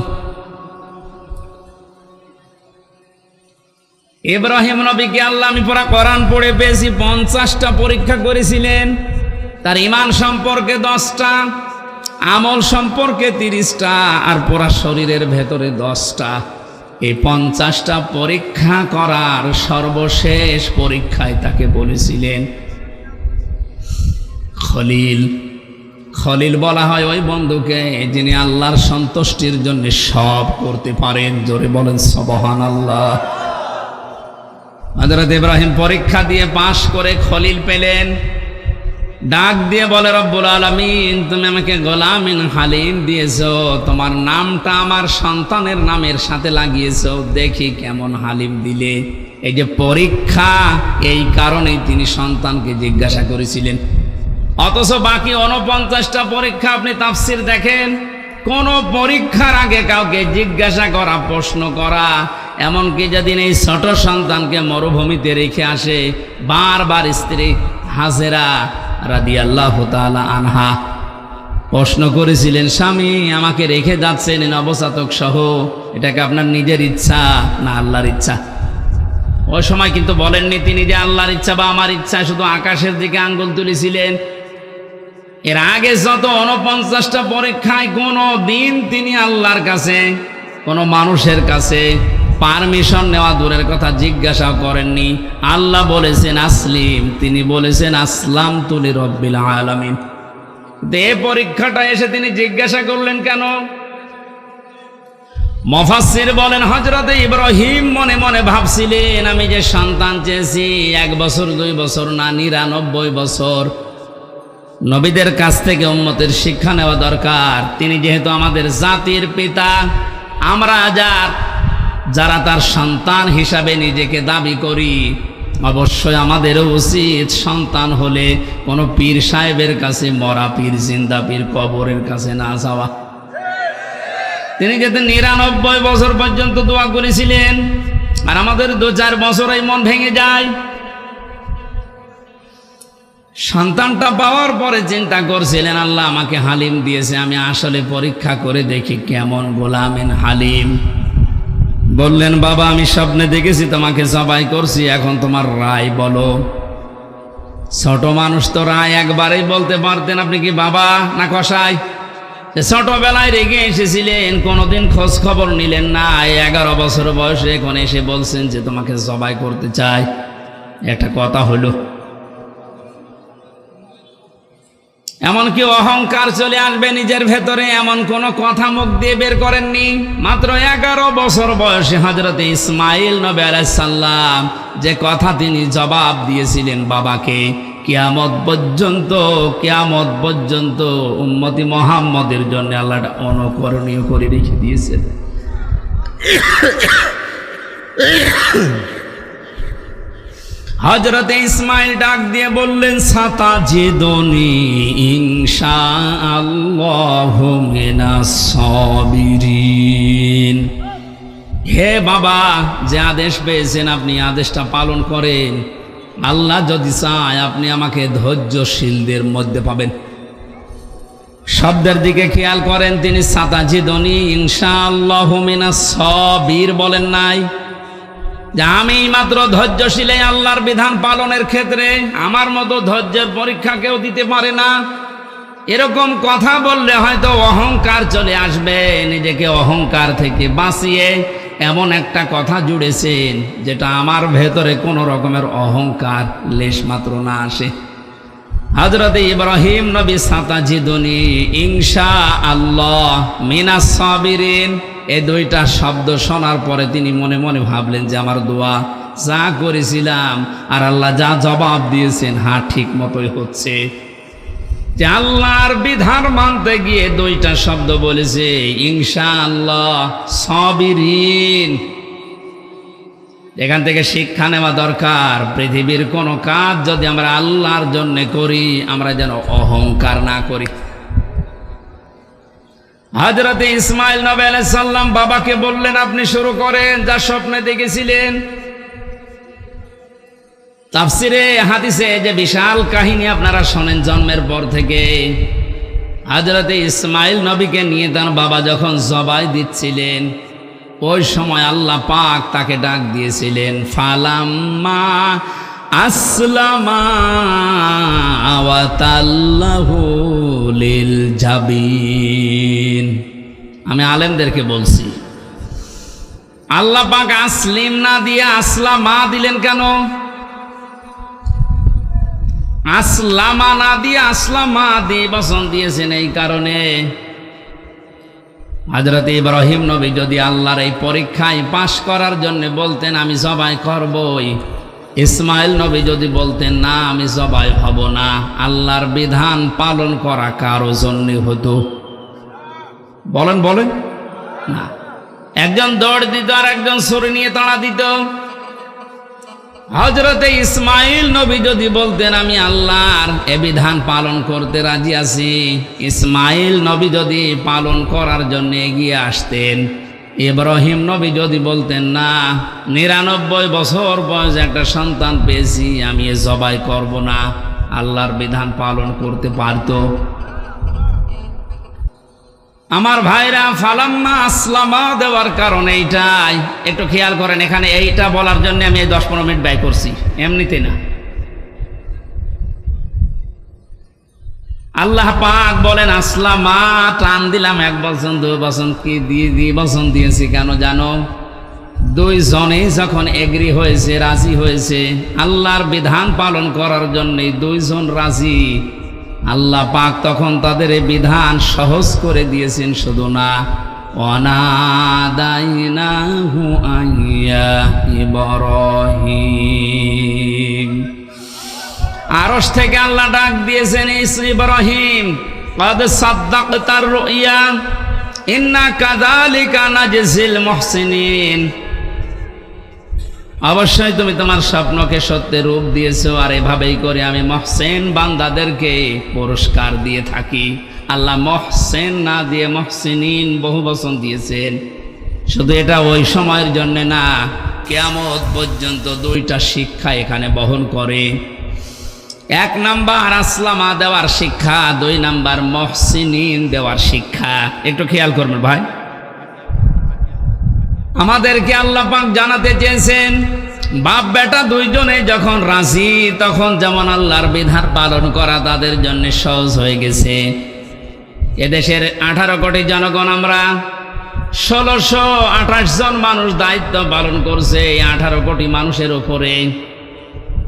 ইব্রাহিম নবীকে আল্লাহ, আমি পুরা কোরআন পড়ে পেয়েছি, 50টা পরীক্ষা করেছিলেন। তার ঈমান সম্পর্কে 10টা, আমল সম্পর্কে 30টা, আর পুরা শরীরের ভেতরে 10টা। এই 50টা পরীক্ষা করার সর্বশেষ পরীক্ষায় তাকে বলেছিলেন খলিল। খলিল বলা হয় ওই বন্ধুকে যিনি আল্লাহর সন্তুষ্টির জন্য সব করতে পারেন। জোরে বলেন সুবহানাল্লাহ। হযরত ইব্রাহিম পরীক্ষা দিয়ে পাশ করে খলিল পেলেন। ডাক দিয়ে বলে, রব্বুল আলামিন, তুমি আমাকে গোলামিন হালিম দিয়েছো, তোমার নামটা আমার সন্তানের নামের সাথে লাগিয়েছো, দেখি কেমন হালিম দিলে। এই যে পরীক্ষা, এই কারণেই তিনি সন্তানকে জিজ্ঞাসা করেছিলেন। অথচ বাকি 49টা পরীক্ষা আপনি তাফসীর দেখেন, কোন পরীক্ষার আগে কাউকে জিজ্ঞাসা করা, প্রশ্ন করা, এমনকি যেদিন এই ছোট সন্তানকে মরুভূমিতে রেখে আসে, বারবার স্ত্রী হাজেরা রাদিয়াল্লাহু তাআলা আনহা প্রশ্ন করেছিলেন, স্বামী আমাকে রেখে যাচ্ছেন নবজাতক সহ, এটাকে আপনার নিজের ইচ্ছা না আল্লাহর ইচ্ছা? ওই সময় কিন্তু বলেননি তিনি যে আল্লাহর ইচ্ছা বা আমার ইচ্ছা, শুধু আকাশের দিকে আঙ্গুল তুলেছিলেন। এর আগে যত 49টা পরীক্ষায় কোনো দিন তিনি আল্লাহর কাছে, কোনো মানুষের কাছে পারমিশন নেওয়া দূরের কথা, জিজ্ঞাসা করেননি। আল্লাহ বলেছেন আসলিম, তিনি বলেছেন আসলামতু লিরাব্বিল আলামিন। এই পরীক্ষাটা এসে তিনি জিজ্ঞাসা করলেন কেন? মুফাসসির বলেন, হযরত ইব্রাহিম মনে মনে ভাবছিলেন, আমি যে সন্তান চেয়েছি 1 বছর 2 বছর না, 99 বছর। নবীদের কাছ থেকে উম্মতের শিক্ষা নেওয়া দরকার। তিনি যেহেতু আমাদের জাতির পিতা, আমরা যারা তার সন্তান হিসাবে নিজেকে দাবি করি, অবশ্যই আমাদেরও উচিত সন্তান হলে কোনো পীর সাহেবের কাছে, মরা পীর, জিন্দা পীর, কবরের কাছে না যাওয়া। তিনি যেতে 99 বছর পর্যন্ত দোয়া করেছিলেন, আর আমাদের 2-4 বছরেই মন ভেঙে যায়। সন্তানটা পাওয়ার পরে চিন্তা করছিলেন, আল্লাহ আমাকে হালিম দিয়েছে, আমি আসলে পরীক্ষা করে দেখি কেমন গোলামিন হালিম। বললেন, বাবা আমি স্বপ্নে দেখেছি তোমাকে জবাই করছি, এখন তোমার রায় বলো। ছোট মানুষ তো রায় একবারেই বলতে পারতেন। আপনি কি বাবা না কসাই? ছোটবেলায় রেগে এসেছিলেন, কোনোদিন খোঁজ খবর নিলেন না, 11 বছর বয়সে এখন এসে বলছেন যে তোমাকে জবাই করতে চাই। একটা কথা হলো, এমনকি অহংকার চলে আসবে নিজের ভেতরে, এমন কোন কথা মুখ দিয়ে বের করেননি। মাত্র 11 বছর বয়সে হযরত ইসমাইল নবী আলাইহিস সালাম যে কথা তিনি জবাব দিয়েছিলেন বাবাকে, কিয়ামত পর্যন্ত উম্মতি মুহাম্মদের জন্য আল্লাহ অনুকরণীয় করে রেখে দিয়েছেন। হযরত ইসমাইল ডাক দিয়ে বললেন, সাতাজিদুনি ইনশাআল্লাহু মিনাস সাবিরিন। হে বাবা, যে আদেশ পেয়েছেন আপনি আদেশটা পালন করেন। আল্লাহ যদি চায় আপনি আমাকে ধৈর্যশীলদের মধ্যে পাবেন। শব্দের দিকে খেয়াল করেন, তিনি সাতাজিদনি ইনশাআল্লাহু মিনাস সাবির বলেন নাই যে আমি মাত্র ধৈর্যশীল এই আল্লাহর বিধান পালনের ক্ষেত্রে, আমার মতো ধৈর্যের পরীক্ষা কেউ দিতে পারে না। এরকম কথা বললে হয়তো অহংকার চলে আসবে। নিজেকে অহংকার থেকে বাঁচিয়ে এমন একটা কথা জুড়েছেন যেটা আমার ভেতরে কোনো রকমের অহংকার লেশ মাত্র না আসে। হযরত ইব্রাহিম নবী সাতাজিদুনি ইনশাআল্লাহ মিনাস সাবিরিন, এই দুইটা শব্দ শোনার পরে তিনি মনে মনে ভাবলেন যে আমার দোয়া যা করেছিলাম আর আল্লাহ যা জবাব দিয়েছেন, হ্যাঁ ঠিক মতোই হচ্ছে। যে আল্লাহর বিধান মানতে গিয়ে দুইটা শব্দ বলেছে, ইনশাআল্লাহ সাবিরিন। এখান থেকে শিক্ষা নেওয়া দরকার, পৃথিবীর কোনো কাজ যদি আমরা আল্লাহর জন্য করি, আমরা যেন অহংকার না করি। হযরত ইসমাইল নবী আলাইহিস সালাম বাবাকে বললেন, আপনি শুরু করেন যা স্বপ্নে দেখেছিলেন। তাফসিরে হাদিসে যে বিশাল কাহিনী আপনারা শোনেন জন্মের পর থেকে, হযরত ইসমাইল নবীকে নিয়ে তার বাবা যখন জবাই দিচ্ছিলেন, ওই সময় আল্লাহ পাক তাকে ডাক দিয়েছিলেন, ফালাম্মা আসলামা ওয়া তাল্লাহু লিল জাবিন। আমি আলেমদেরকে বলছি, আল্লাহ পাক আসলিম না দিয়ে আসলামা দিলেন কেন? আসলামা না দিয়ে আসলামা দিয়ে বচন দিয়েছেন এই কারণে, হযরত ইব্রাহিম নবী যদি আল্লাহর এই পরীক্ষায় পাশ করার জন্য বলতেন আমি জবাই করবই, ইসমাইল নবী যদি বলতেন না আমি জবাই হব না, আল্লাহর বিধান পালন করা কারো জন্য হতো? বলেন বলেন না। একজন দৌড় দিত আর একজন ছুরি নিয়ে তাড়া দিত। হযরতে ইসমাইল নবী যদি বলতেন আমি আল্লাহর এ বিধান পালন করতে রাজি আছি, ইসমাইল নবী যদি পালন করার জন্য এগিয়ে আসতেন, ইব্রাহিম নবী যদি বলতেন না 99 বছর বয়সে একটা সন্তান পেয়েছি আমি এ জবাই করব না, আল্লাহর বিধান পালন করতে পারতো? আমার ভাইরা, ফালাম্মা আসলামা দেওয়ার কারণ এইটাই। একটু খেয়াল করেন, এখানে এইটা বলার জন্য আমি 10-15 মিনিট ব্যয় করছি, এমনিতে না। আল্লাহ পাক বলেন আসলামা, টান দিলাম 1 বচন 2 বচন কি দিয়ে বচন দিয়েছি কেন জানো? দুইজনেই যখন এগ্রি হয়েছে, রাজি হয়েছে আল্লাহর বিধান পালন করার জন্য, দুইজন রাজি, আল্লাহ পাক তখন তাদের এই বিধান সহজ করে দিয়েছেন। শুধু না, ওয়ানাদাইনাহু আইয়া ইব্রাহিম, আরশ থেকে আল্লাহ ডাক দিয়েছেন, ইব্রাহিম ক্বাদ সাদ্দাকতার রুইয়া ইন্না কাযালিকা নাজজিল মুহসিনিন, অবশ্যই তুমি তোমার স্বপ্নকে সত্যের রূপ দিয়েছো, আর এভাবেই করে আমি মহসেন বান্দাদেরকে পুরস্কার দিয়ে থাকি। আল্লাহ মহসেন না দিয়ে মহসিনিন বহু বচন দিয়েছেন। শুধু এটা ওই সময়ের জন্য না, কিয়ামত পর্যন্ত দুইটা শিক্ষা এখানে বহন করে। 1 নাম্বার আসলামা দেওয়ার শিক্ষা, 2 নাম্বার মহসিনিন দেওয়ার শিক্ষা। একটু খেয়াল করবেন ভাই, আমাদেরকে আল্লাহ পাক জানাতে চেয়েছেন বাপ বেটা দুইজনে যখন রাজি, তখন যেমন আল্লাহর বিধান পালন করা তাদের জন্য সহজ হয়ে গেছে। এদেশের 18 কোটি জনগণ, আমরা 1628 জন মানুষ দায়িত্ব পালন করছে এই 18 কোটি মানুষের উপরে।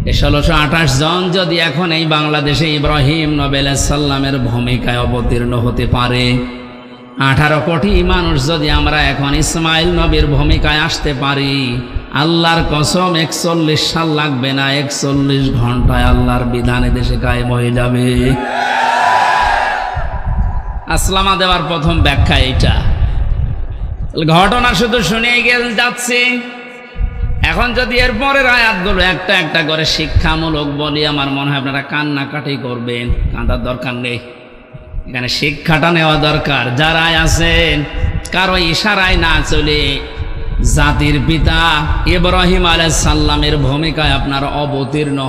এই 1628 জন যদি এখন এই বাংলাদেশে ইব্রাহিম নবী আলাইহিস সালামের ভূমিকায় অবতীর্ণ হতে পারে, 18 কোটি মানুষ যদি আমরা এখন ইসমাইল নবীর ভূমিকায় আসতে পারি, আল্লাহর কসম 41 সাল লাগবে না, 41 ঘন্টায় আল্লাহর বিধানে দেশে কায়েম হয়ে যাবে। আসলামা দেওয়ার প্রথম ব্যাখ্যা এইটা। ঘটনা শুধু শুনেই যাচ্ছি, এখন যদি এর পরের আয়াতগুলো একটা একটা করে শিক্ষামূলক বলি, আমার মনে হয় আপনারা কান্নাকাটি করবেন। কাঁদার দরকার নেই, এখানে শিক্ষাটা নেওয়া দরকার। যারা আছেন কারো ইশারায় না চলে জাতির পিতা ইব্রাহিম আলাইহিস সালামের ভূমিকায় আপনার অবতীর্ণ